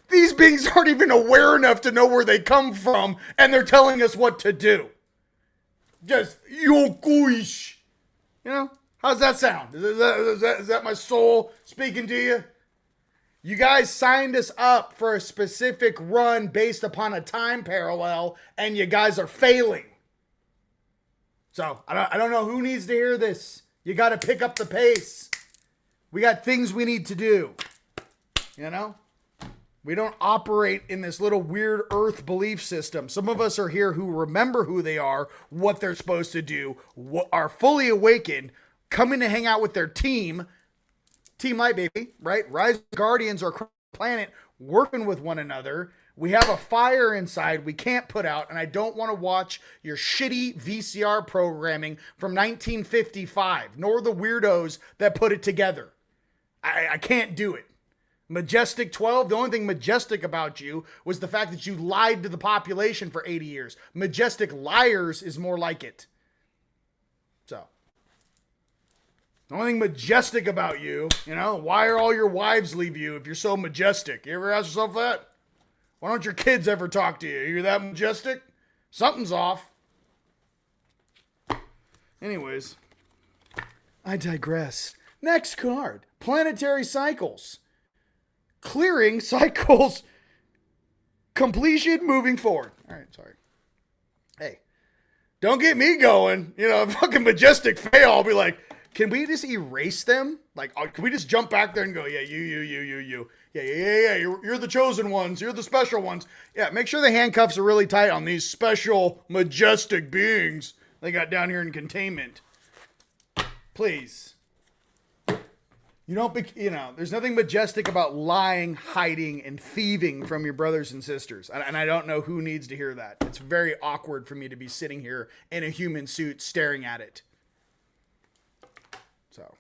These beings aren't even aware enough to know where they come from, and they're telling us what to do. Just yokuish. You know? How's that sound? Is that my soul speaking to you? You guys signed us up for a specific run based upon a time parallel, and you guys are failing. So, I don't know who needs to hear this. You got to pick up the pace. We got things we need to do. You know? We don't operate in this little weird earth belief system. Some of us are here who remember who they are, what they're supposed to do, are fully awakened, coming to hang out with their team. TeamLight, baby, right? Rise Guardians are planet working with one another. We have a fire inside we can't put out, and I don't want to watch your shitty VCR programming from 1955, nor the weirdos that put it together. I can't do it. Majestic 12, the only thing majestic about you was the fact that you lied to the population for 80 years. Majestic liars is more like it. So. The only thing majestic about you, you know, why are all your wives leave you if you're so majestic? You ever ask yourself that? Why don't your kids ever talk to you? You're that majestic? Something's off. Anyways, I digress. Next card, planetary cycles. Clearing cycles, completion, moving forward. All right, sorry. Hey, don't get me going. You know, fucking majestic fail, I'll be like, can we just erase them? Like, can we just jump back there and go, yeah, you. Yeah. You're the chosen ones. You're the special ones. Yeah, make sure the handcuffs are really tight on these special, majestic beings they got down here in containment. Please. There's nothing majestic about lying, hiding, and thieving from your brothers and sisters. And I don't know who needs to hear that. It's very awkward for me to be sitting here in a human suit staring at it. So,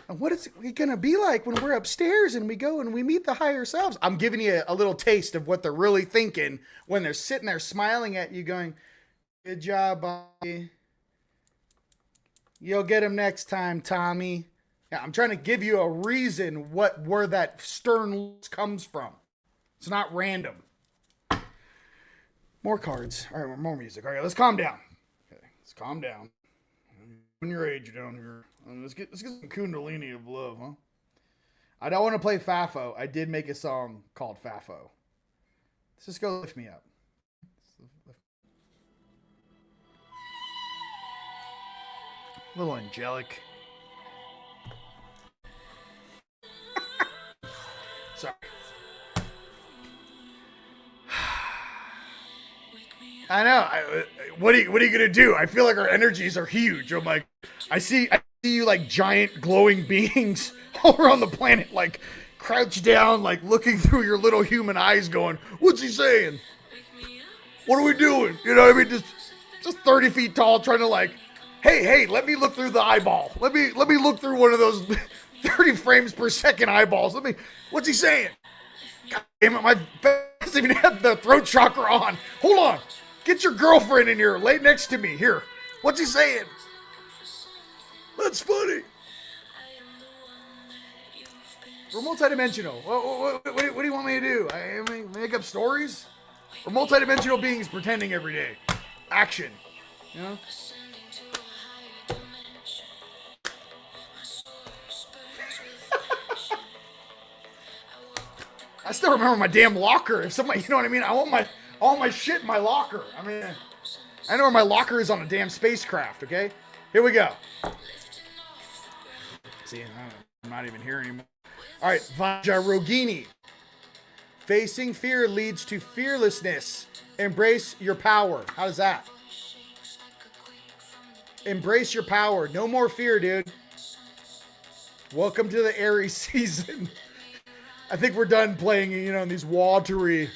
and what is it going to be like when we're upstairs and we go and we meet the higher selves? I'm giving you a little taste of what they're really thinking when they're sitting there smiling at you going, good job, Bobby. You'll get him next time, Tommy. Yeah, I'm trying to give you a reason where that stern look comes from. It's not random. More cards. All right, more music. All right, let's calm down. Okay, let's calm down. when your age down here. Let's get some Kundalini of love, huh? I don't want to play Fafo. I did make a song called Fafo. Let's just go lift me up. A little angelic. Sorry. I know. What are you gonna do? I feel like our energies are huge. I'm like, I see you like giant glowing beings all around the planet, like crouched down, like looking through your little human eyes, going, "What's he saying? What are we doing?" You know what I mean? Just 30 feet tall, trying to like, hey, let me look through the eyeball. Let me look through one of those 30 frames per second eyeballs. What's he saying? God damn it, my face doesn't even have the throat chakra on. Hold on. Get your girlfriend in here. Lay next to me. Here. What's he saying? That's funny. We're multidimensional. What do you want me to do? I mean, make up stories? We're multidimensional beings pretending every day. Action. You know? I still remember my damn locker. If somebody, you know what I mean? I want my shit in my locker. I mean, I know where my locker is on a damn spacecraft, okay? Here we go. See, I'm not even here anymore. All right, Vajrayogini. Facing fear leads to fearlessness. Embrace your power. How does that? Embrace your power. No more fear, dude. Welcome to the Aries season. I think we're done playing, you know, in these watery,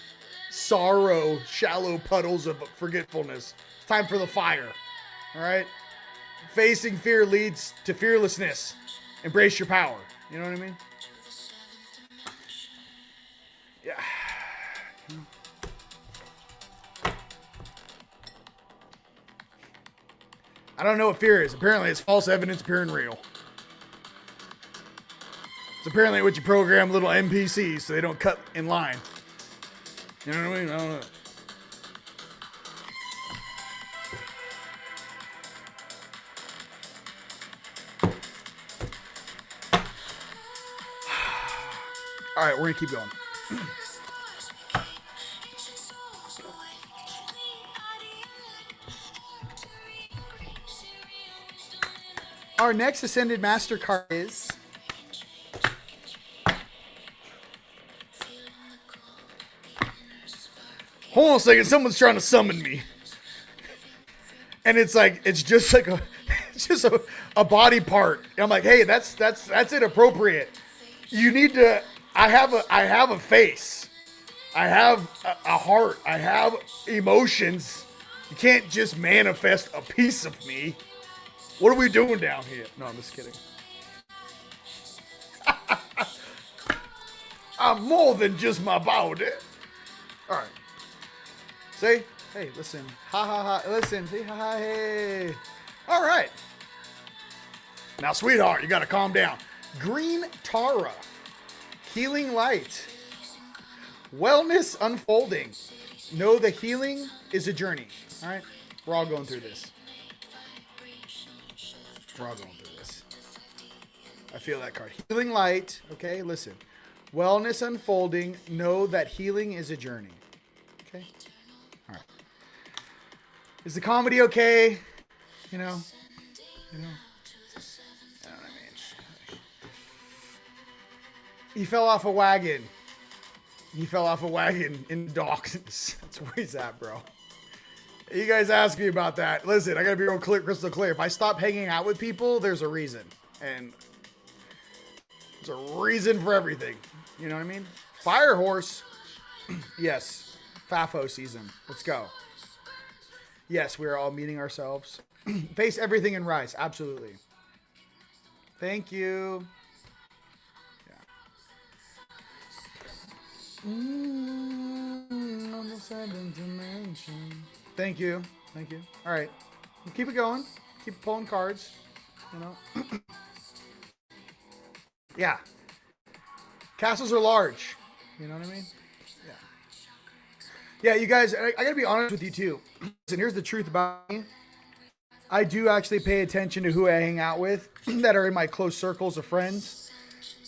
sorrow, shallow puddles of forgetfulness. It's time for the fire. All right? Facing fear leads to fearlessness. Embrace your power. You know what I mean? Yeah. I don't know what fear is. Apparently it's false evidence appearing real. It's apparently what you program little NPCs so they don't cut in line. You know what I mean? I don't know. All right, we're going to keep going. Our next Ascended Master card is... Hold on a second, someone's trying to summon me. And it's like, it's just a body part. And I'm like, hey, that's inappropriate. You need to, I have a face. I have a heart. I have emotions. You can't just manifest a piece of me. What are we doing down here? No, I'm just kidding. I'm more than just my body. All right. See? Hey, listen. Ha ha ha. Listen. See? Ha ha. Hey. All right. Now, sweetheart, you got to calm down. Green Tara. Healing light. Wellness unfolding. Know the healing is a journey. All right? We're all going through this. We're all going through this. I feel that card. Healing light. Okay, listen. Wellness unfolding. Know that healing is a journey. Okay? All right. Is the comedy okay? You know? I don't know what I mean. He fell off a wagon. He fell off a wagon in Dawkins. That's where he's at, bro. You guys ask me about that. Listen, I gotta be real clear, crystal clear. If I stop hanging out with people, there's a reason. And there's a reason for everything. You know what I mean? Fire horse. Yes. Fafo season. Let's go. Yes, we are all meeting ourselves. Face everything and rise. Absolutely. Thank you. Yeah. On the seventh dimension. Thank you. Thank you. All right. We'll keep it going. Keep pulling cards. You know. Yeah. Castles are large. You know what I mean? Yeah. Yeah, you guys, I gotta be honest with you too. Listen, here's the truth about me. I do actually pay attention to who I hang out with that are in my close circles of friends.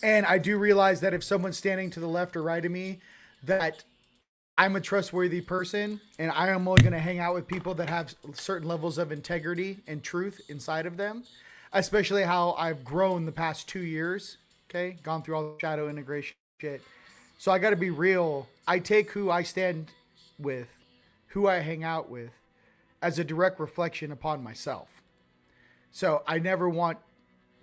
And I do realize that if someone's standing to the left or right of me, that I'm a trustworthy person, and I am only going to hang out with people that have certain levels of integrity and truth inside of them, especially how I've grown the past 2 years. Okay. Gone through all the shadow integration shit. So I got to be real. I take who I stand with, who I hang out with, as a direct reflection upon myself. So I never want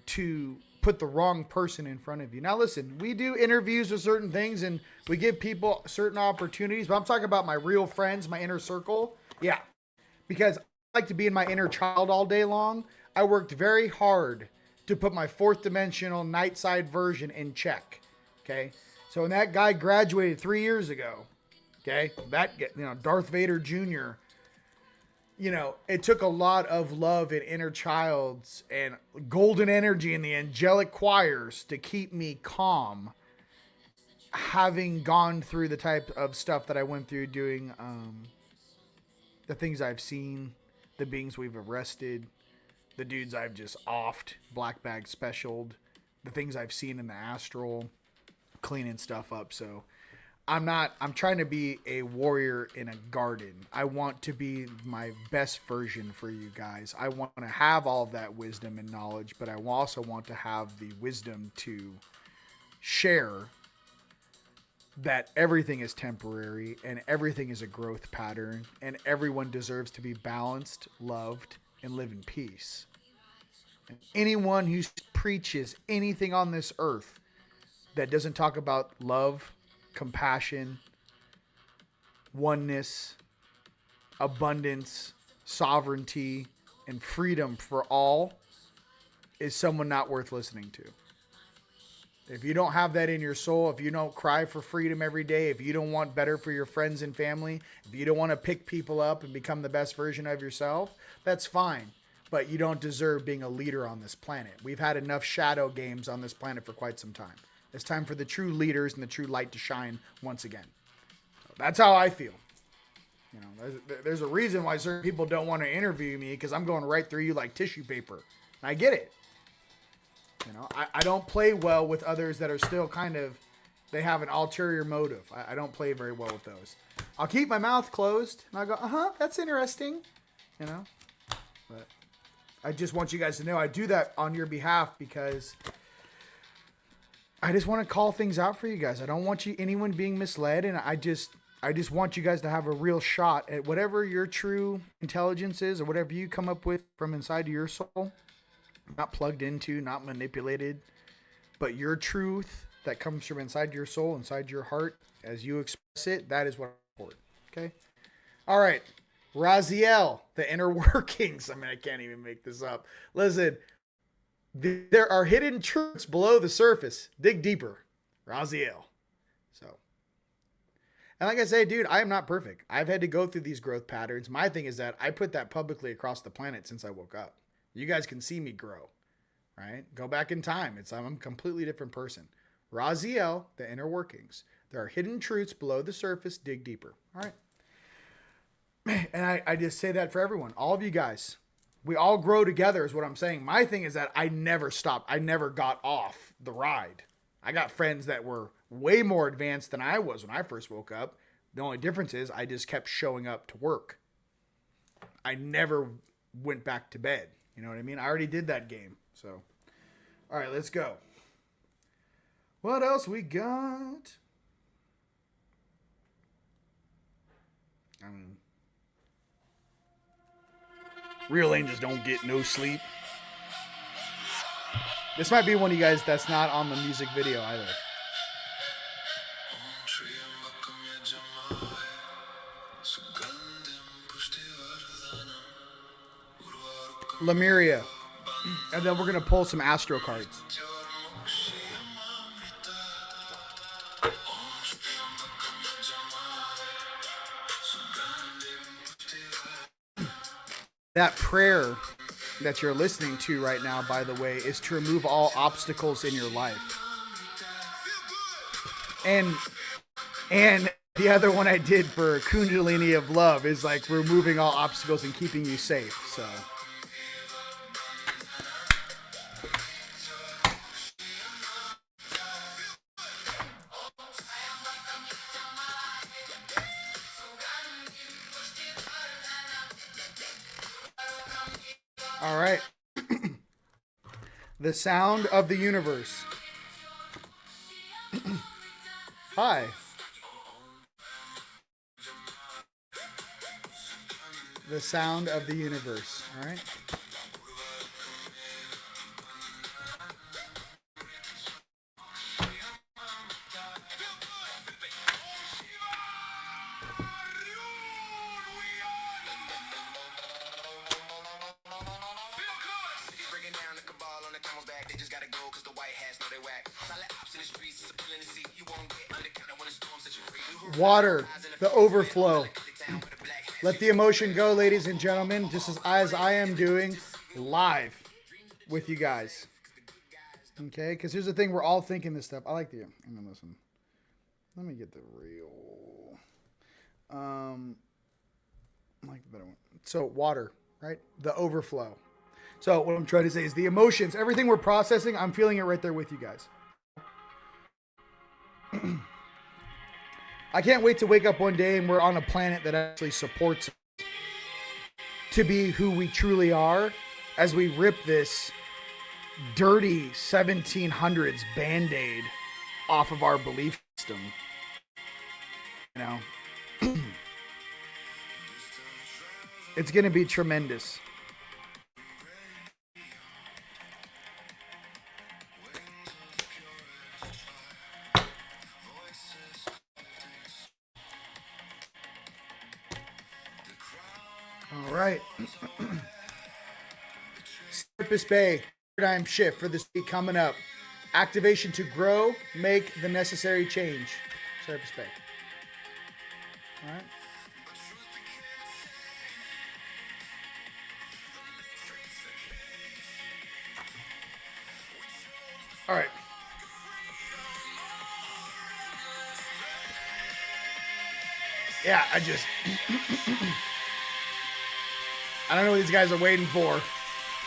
to put the wrong person in front of you. Now listen, we do interviews with certain things and we give people certain opportunities, but I'm talking about my real friends, my inner circle. Yeah. Because I like to be in my inner child all day long. I worked very hard to put my fourth dimensional night side version in check. Okay. So when that guy graduated 3 years ago, okay, Darth Vader Jr., it took a lot of love and inner childs and golden energy in the angelic choirs to keep me calm, having gone through the type of stuff that I went through doing, the things I've seen, the beings we've arrested, the dudes I've just offed, black bag specialed, the things I've seen in the astral, cleaning stuff up. So I'm trying to be a warrior in a garden. I want to be my best version for you guys. I want to have all of that wisdom and knowledge, but I also want to have the wisdom to share that everything is temporary and everything is a growth pattern and everyone deserves to be balanced, loved, and live in peace. And anyone who preaches anything on this earth that doesn't talk about love, compassion, oneness, abundance, sovereignty, and freedom for all is someone not worth listening to. If you don't have that in your soul, if you don't cry for freedom every day, if you don't want better for your friends and family, if you don't want to pick people up and become the best version of yourself, that's fine. But you don't deserve being a leader on this planet. We've had enough shadow games on this planet for quite some time. It's time for the true leaders and the true light to shine once again. So that's how I feel. There's a reason why certain people don't want to interview me, because I'm going right through you like tissue paper. And I get it. I don't play well with others that are still they have an ulterior motive. I don't play very well with those. I'll keep my mouth closed and I'll go, that's interesting. But I just want you guys to know I do that on your behalf because I just want to call things out for you guys. I don't want anyone being misled, and I just want you guys to have a real shot at whatever your true intelligence is or whatever you come up with from inside of your soul. Not plugged into, not manipulated, but your truth that comes from inside your soul, inside your heart, as you express it, that is what I'm for. Okay? All right. Raziel, the inner workings. I can't even make this up. Listen. There are hidden truths below the surface. Dig deeper. Raziel. And like I say, dude, I am not perfect. I've had to go through these growth patterns. My thing is that I put that publicly across the planet since I woke up. You guys can see me grow, right? Go back in time. I'm a completely different person. Raziel, the inner workings. There are hidden truths below the surface. Dig deeper. All right. And I just say that for everyone. All of you guys. We all grow together is what I'm saying. My thing is that I never stopped. I never got off the ride. I got friends that were way more advanced than I was when I first woke up. The only difference is I just kept showing up to work. I never went back to bed. You know what I mean? I already did that game. So, all right, let's go. What else we got? Real angels don't get no sleep. This might be one of you guys that's not on the music video either. Lemuria. And then we're going to pull some astro cards. That prayer that you're listening to right now, by the way, is to remove all obstacles in your life. And the other one I did for Kundalini of Love is like removing all obstacles and keeping you safe. So All right. The sound of the universe. Hi. The sound of the universe. All right. Water, the overflow. Let the emotion go, ladies and gentlemen, just as I am doing live with you guys. Okay, because here's the thing, we're all thinking this stuff. I like the, I'm gonna listen. Let me get the real, I like the better one. So water, right? The overflow. So what I'm trying to say is the emotions, everything we're processing, I'm feeling it right there with you guys. I can't wait to wake up one day and we're on a planet that actually supports us to be who we truly are as we rip this dirty 1700s Band-Aid off of our belief system. You know, it's going to be tremendous. All right. Surface Bay paradigm shift for this week coming up. Activation to grow, make the necessary change. Surface Bay. All right. All right. Yeah, I don't know what these guys are waiting for.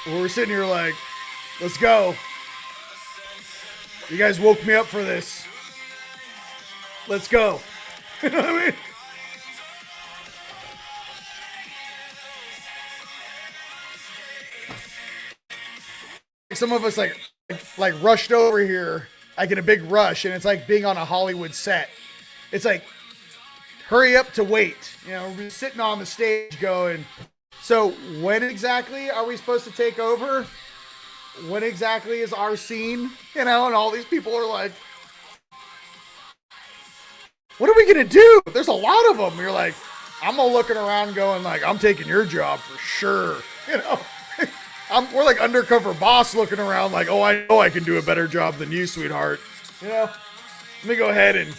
We're sitting here like, let's go. You guys woke me up for this. Let's go. You know what I mean? Some of us like rushed over here, like in a big rush, and it's like being on a Hollywood set. It's like, hurry up to wait. You know, we're sitting on the stage going, so when exactly are we supposed to take over? When exactly is our scene? You know, and all these people are like, what are we going to do? There's a lot of them. You're like, I'm all looking around going like, I'm taking your job for sure. You know, we're like undercover boss looking around like, oh, I know I can do a better job than you, sweetheart. You know, let me go ahead and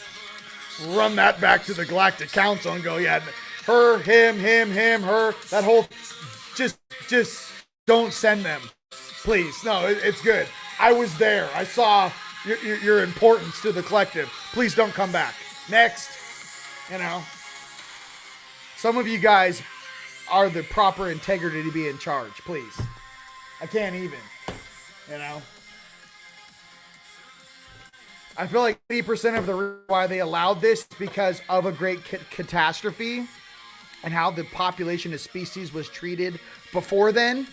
run that back to the Galactic Council and go, yeah, her, him, her, that whole, just don't send them, please. No, it's good. I was there. I saw your importance to the collective. Please don't come back. Next. You know, some of you guys are the proper integrity to be in charge, please. I can't even, you know. I feel like 80% of the reason why they allowed this is because of a great catastrophe and how the population of species was treated before then.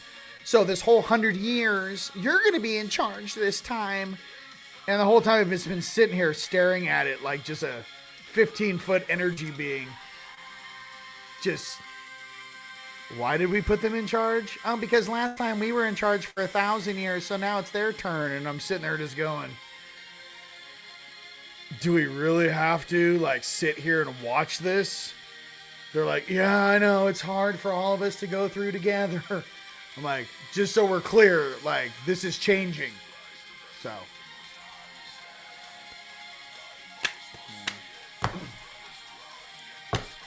So this whole 100 years, you're going to be in charge this time. And the whole time I've just been sitting here staring at it like just a 15-foot energy being. Just, why did we put them in charge? Oh, because last time we were in charge for 1,000 years, so now it's their turn. And I'm sitting there just going, do we really have to like sit here and watch this? They're like, yeah, I know it's hard for all of us to go through together. I'm like, just so we're clear, like this is changing. So.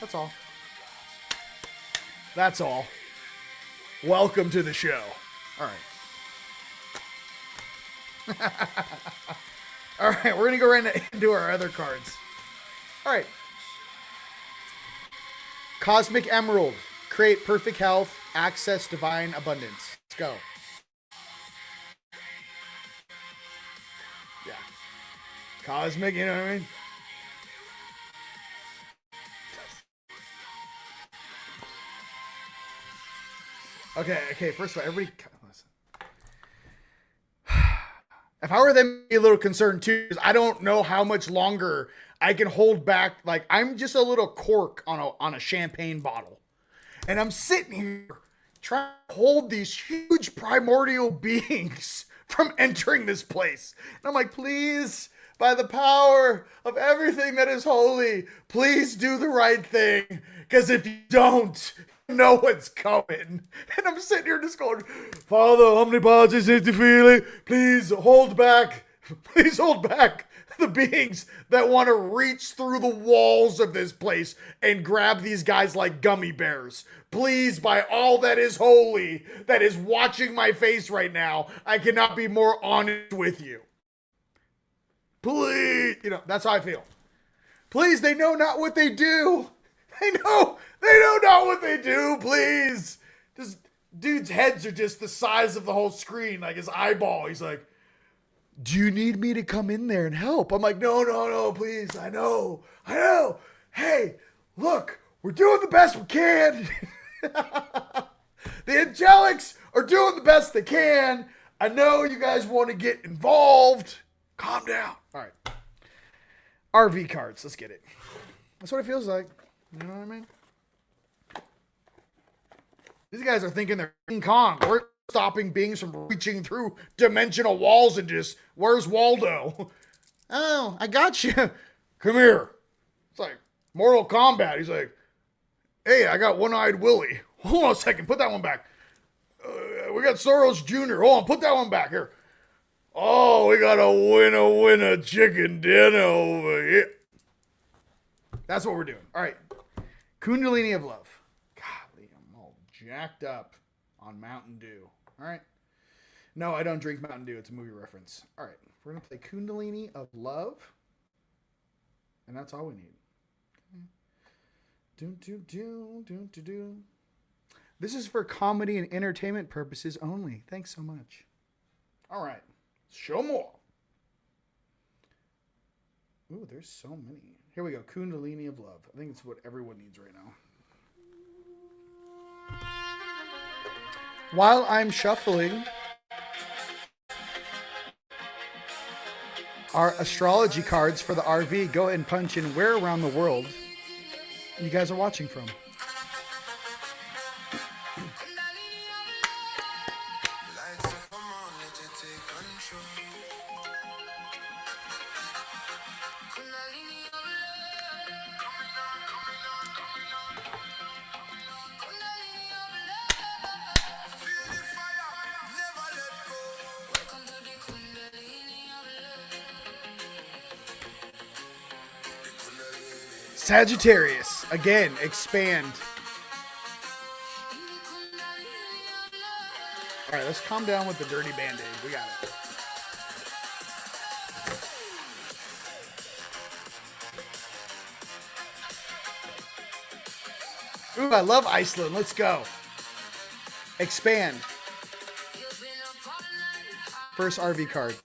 That's all. That's all. Welcome to the show. All right. All right, we're going to go right into our other cards. All right. Cosmic Emerald. Create perfect health. Access divine abundance. Let's go. Yeah. Cosmic, you know what I mean? Okay, first of all, everybody listen. If I were them, I'd be a little concerned too, because I don't know how much longer I can hold back. Like, I'm just a little cork on a champagne bottle. And I'm sitting here trying to hold these huge primordial beings from entering this place. And I'm like, please, by the power of everything that is holy, please do the right thing. Because if you don't, you know what's coming. And I'm sitting here just going, Father, omnipotens is the feeling. Please hold back. Please hold back the beings that want to reach through the walls of this place and grab these guys like gummy bears. Please, by all that is holy, that is watching my face right now, I cannot be more honest with you. Please, that's how I feel. Please, they know not what they do. They know not what they do, please. This dude's heads are just the size of the whole screen, like his eyeball. He's like, do you need me to come in there and help? I'm like, no, please. I know. Hey, look, we're doing the best we can. The angelics are doing the best they can. I know you guys want to get involved. Calm down. All right. RV cards. Let's get it. That's what it feels like. You know what I mean? These guys are thinking they're King Kong. We're stopping beings from reaching through dimensional walls and just, where's Waldo? Oh, I got you. Come here. It's like Mortal Kombat. He's like, hey, I got One-Eyed Willie. Hold on a second. Put that one back. We got Soros Jr. Hold on. Put that one back here. Oh, we got a winner chicken dinner over here. That's what we're doing. All right. Kundalini of Love. Golly, I'm all jacked up on Mountain Dew. All right. No, I don't drink Mountain Dew. It's a movie reference. All right. We're going to play Kundalini of Love. And that's all we need. Do. This is for comedy and entertainment purposes only. Thanks so much. All right. Show more. Ooh, there's so many. Here we go. Kundalini of Love. I think it's what everyone needs right now. While I'm shuffling our astrology cards for the RV, go ahead and punch in where around the world you guys are watching from. Sagittarius, again, expand. All right, let's calm down with the dirty Band-Aid. We got it. Ooh, I love Iceland. Let's go. Expand. First RV card.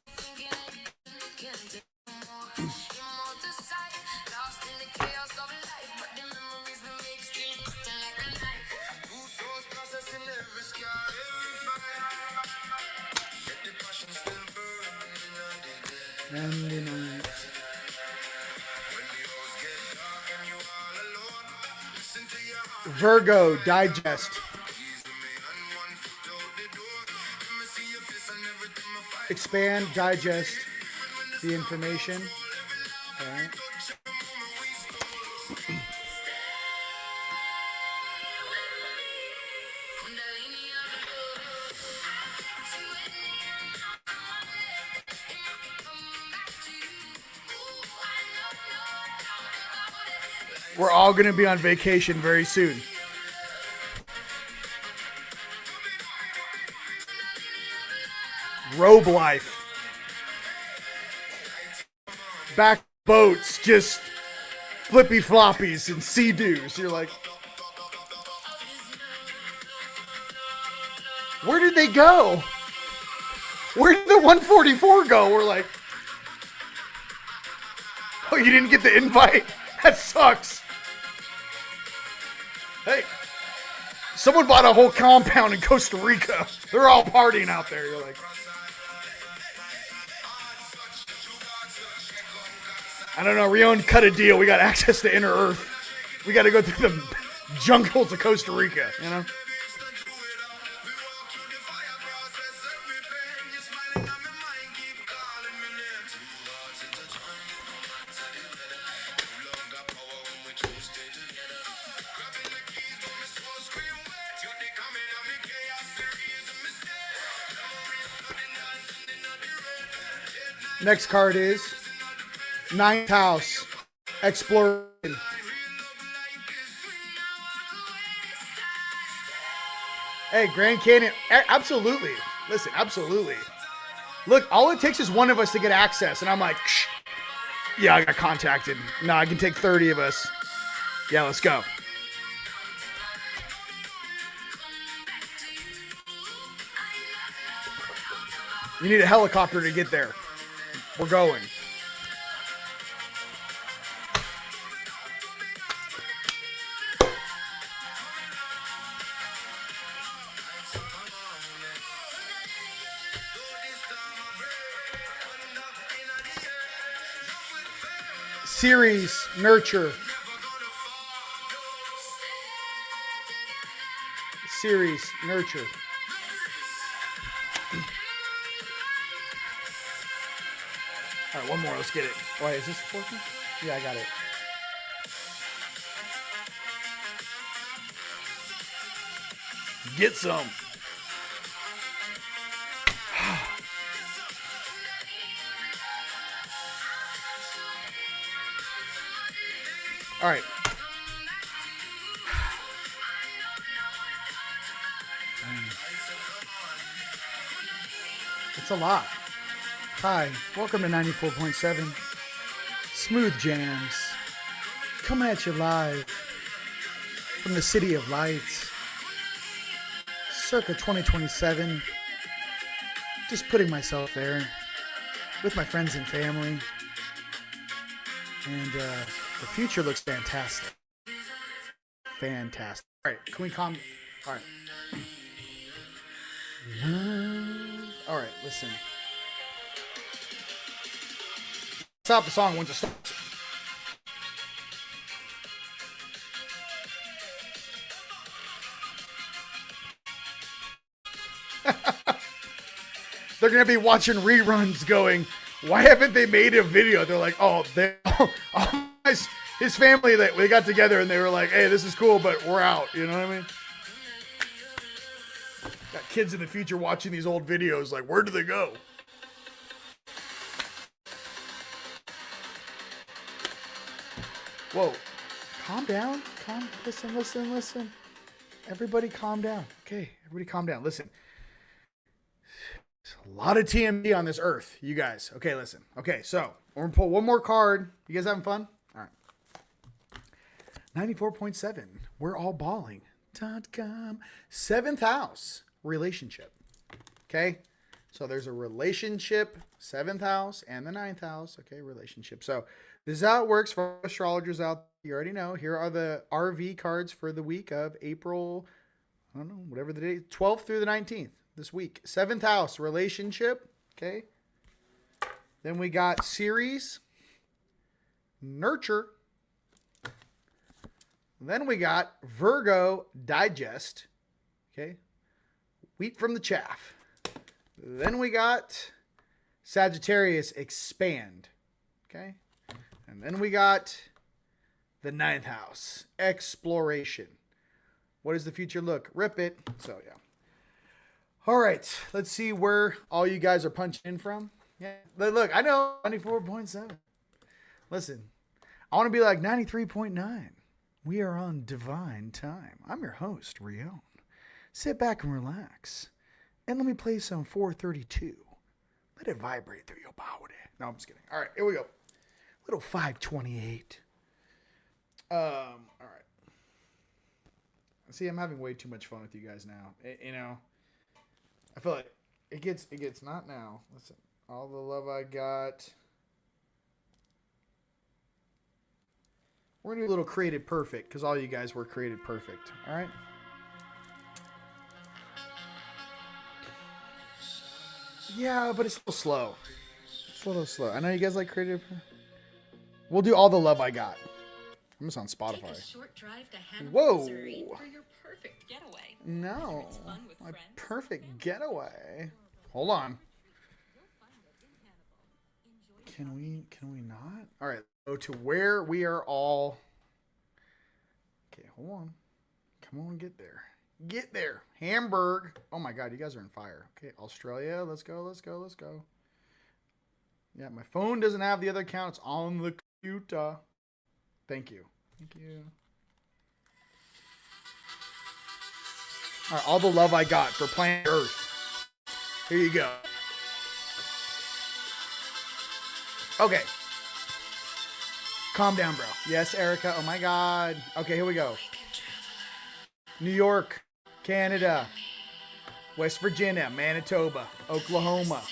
Virgo Digest. Expand, digest the information. All right. We're all going to be on vacation very soon. Robe life. Back boats, just flippy floppies and sea-doos. You're like, where did they go? Where did the 144 go? We're like, oh, you didn't get the invite? That sucks. Hey, Someone bought a whole compound in Costa Rica. They're all partying out there. You're like, I don't know. Rion cut a deal. We got access to Inner Earth. We got to go through the jungles of Costa Rica, you know? Next card is Ninth House Exploration. Hey, Grand Canyon, absolutely. Listen, absolutely. Look, all it takes is one of us to get access, and I'm like, shh. Yeah, I got contacted. No, I can take 30 of us. Yeah, let's go. You need a helicopter to get there. We're going. Series Nurture. Series Nurture. All right, one more. Let's get it. Wait, is this the fourth one? Yeah, I got it. Get some. All right. It's a lot. Hi, welcome to 94.7 Smooth Jams, coming at you live from the City of Lights, circa 2027. Just putting myself there with my friends and family, and the future looks fantastic. Fantastic. All right, can we calm? All right. All right, listen. Stop the song once it starts. They're going to be watching reruns going, why haven't they made a video? They're like, oh, his family, they got together and they were like, hey, this is cool, but we're out. You know what I mean? Got kids in the future watching these old videos like, where do they go? Whoa, calm down. Listen. Everybody calm down. Okay, everybody calm down. Listen. There's a lot of TMD on this earth, you guys. Okay, listen. Okay, so we're going to pull one more card. You guys having fun? All right. 94.7, we're all balling.com. 7th house, relationship. Okay, so there's a relationship, 7th house and the 9th house. Okay, relationship. So this is how it works for astrologers out there. You already know. Here are the RV cards for the week of April, I don't know, whatever the date, 12th through the 19th this week. 7th house, relationship. Okay. Then we got series, nurture. Then we got Virgo, digest. Okay. Wheat from the chaff. Then we got Sagittarius, expand. Okay. And then we got the 9th house, exploration. What does the future look? Rip it. So, yeah. All right. Let's see where all you guys are punching in from. Yeah. Look, I know 94.7. Listen, I want to be like 93.9. We are on divine time. I'm your host, Rion. Sit back and relax. And let me play some 432. Let it vibrate through your body. No, I'm just kidding. All right, here we go. Little 528. All right. See, I'm having way too much fun with you guys now. You know, I feel like it gets not now. Listen, all the love I got. We're going to do a little created perfect because all you guys were created perfect. All right. Yeah, but it's a little slow. It's a little slow. I know you guys like creative. We'll do All the Love I Got. I'm just on Spotify. Take a short drive to Hannibal, Whoa. Missouri for your perfect getaway. No. It's fun with My friends. perfect getaway. Hold on. Can we not? All right. Go to where we are all. Okay, hold on. Come on, get there. Get there. Hamburg. Oh my God, you guys are on fire. Okay, Australia. Let's go, let's go, let's go. Yeah, my phone doesn't have the other account. It's on the computer. Thank you. Thank you. All right, All the Love I Got for Planet Earth. Here you go. Okay. Calm down, bro. Yes, Erica. Oh my God. Okay, here we go. New York, Canada, West Virginia, Manitoba, Oklahoma,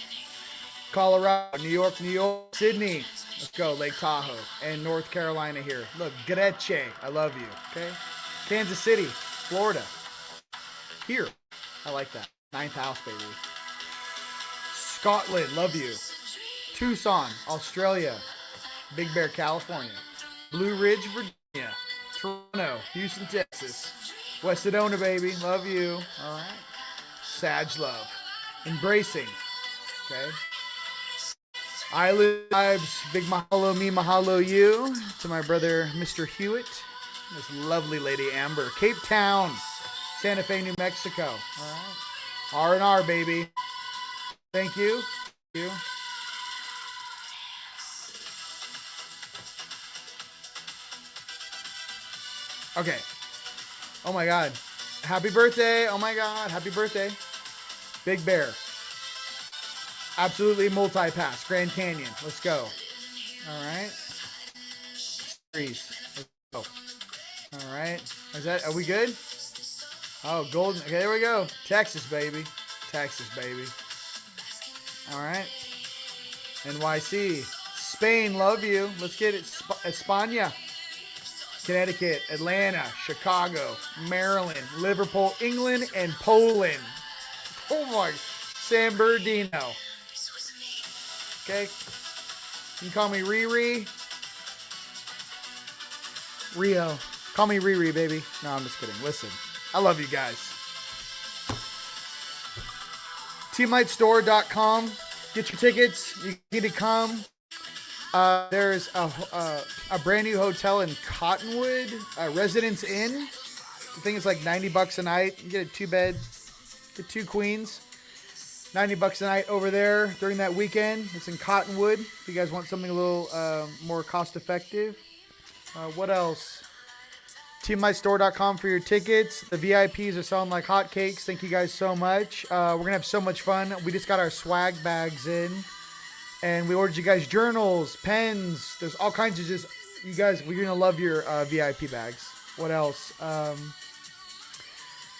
Colorado, New York, Sydney. Let's go, Lake Tahoe, and North Carolina here. Look, Greche, I love you, okay? Kansas City, Florida. Here, I like that. 9th house, baby. Scotland, love you. Tucson, Australia. Big Bear, California. Blue Ridge, Virginia. Toronto, Houston, Texas. West Sedona, baby. Love you. All right. Sag love. Embracing. Okay. Island vibes. Big mahalo me, mahalo you. To my brother, Mr. Hewitt. This lovely lady, Amber. Cape Town. Santa Fe, New Mexico. All right. R&R, baby. Thank you. Thank you. Okay. Oh my God. Happy birthday. Oh my God. Happy birthday. Big Bear. Absolutely multi-pass. Grand Canyon. Let's go. All right. Trees. Let's go. All right. Are we good? Oh, Golden. Okay, there we go. Texas, baby. Texas, baby. All right. NYC. Spain, love you. Let's get it. España. Connecticut, Atlanta, Chicago, Maryland, Liverpool, England, and Poland. Oh my, San Bernardino. Okay. You can call me Riri. Rio. Call me Riri, baby. No, I'm just kidding. Listen, I love you guys. TeamLightStore.com. Get your tickets. You need to come. There's a brand new hotel in Cottonwood, Residence Inn. I think it's like $90 a night. You get a 2-bed, get 2 queens. $90 a night over there during that weekend. It's in Cottonwood. If you guys want something a little more cost effective. What else? TeamLightStore.com for your tickets. The VIPs are selling like hotcakes. Thank you guys so much. We're gonna have so much fun. We just got our swag bags in. And we ordered you guys journals, pens. There's all kinds of just, you guys, we're going to love your VIP bags. What else?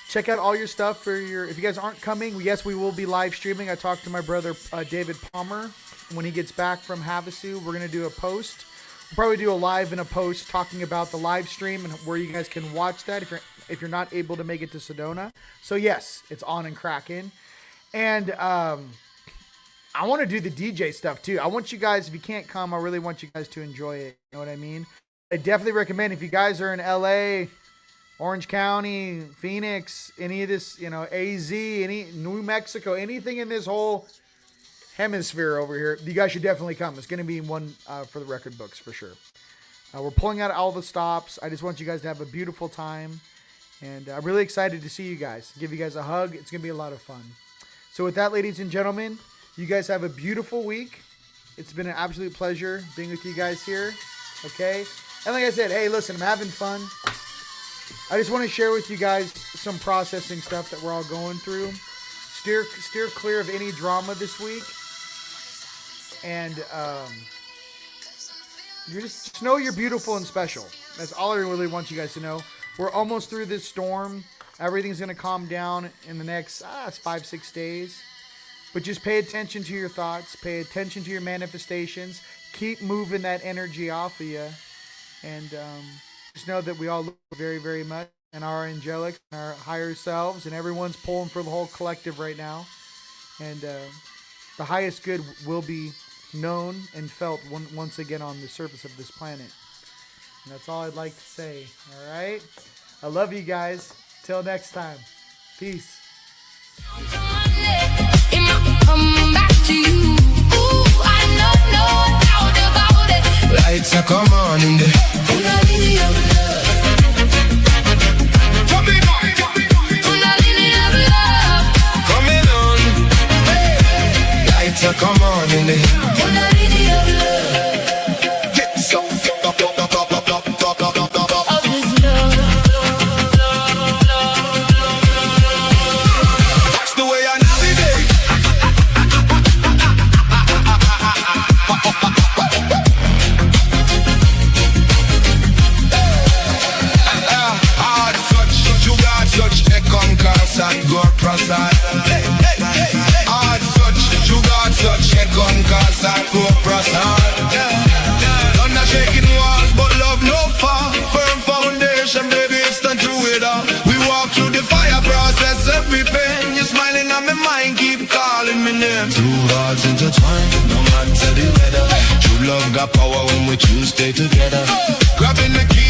Check out all your stuff for your, if you guys aren't coming, yes, we will be live streaming. I talked to my brother, David Palmer. When he gets back from Havasu, we're going to do a post. We'll probably do a live and a post talking about the live stream and where you guys can watch that if you're not able to make it to Sedona. So yes, it's on and cracking. And, I want to do the DJ stuff too. I want you guys, if you can't come, I really want you guys to enjoy it. You know what I mean? I definitely recommend if you guys are in LA, Orange County, Phoenix, any of this, you know, AZ, any New Mexico, anything in this whole hemisphere over here, you guys should definitely come. It's going to be one for the record books for sure. We're pulling out all the stops. I just want you guys to have a beautiful time. And I'm really excited to see you guys. Give you guys a hug. It's going to be a lot of fun. So with that, ladies and gentlemen, you guys have a beautiful week. It's been an absolute pleasure being with you guys here. Okay? And like I said, hey, listen, I'm having fun. I just want to share with you guys some processing stuff that we're all going through. Steer clear of any drama this week. And you just know you're beautiful and special. That's all I really want you guys to know. We're almost through this storm. Everything's going to calm down in the next 5-6 days. But just pay attention to your thoughts. Pay attention to your manifestations. Keep moving that energy off of you. And just know that we all look very, very much and our angelic, our higher selves, and everyone's pulling for the whole collective right now. And the highest good will be known and felt once again on the surface of this planet. And that's all I'd like to say. All right? I love you guys. Till next time. Peace. It might come back to you. Ooh, I know no doubt about it. Lights are come on in the Kundalini of love. Kundalini of love. coming on. Lights are come on in the Kundalini of love. get so Of his love. That's the way I navigate. Hard such, you got such a concourse at Gore Prasad. Hard such, you got such a concourse at Gore Prasad. Thunder shaking walls, but love no fall. Firm foundation, baby, it's done through it all. We walk through the fire process, every pain. You're smiling on my mind, keep calling me name. Two hearts intertwined, no matter the weather. True love got power when we choose stay together. Grabbing the key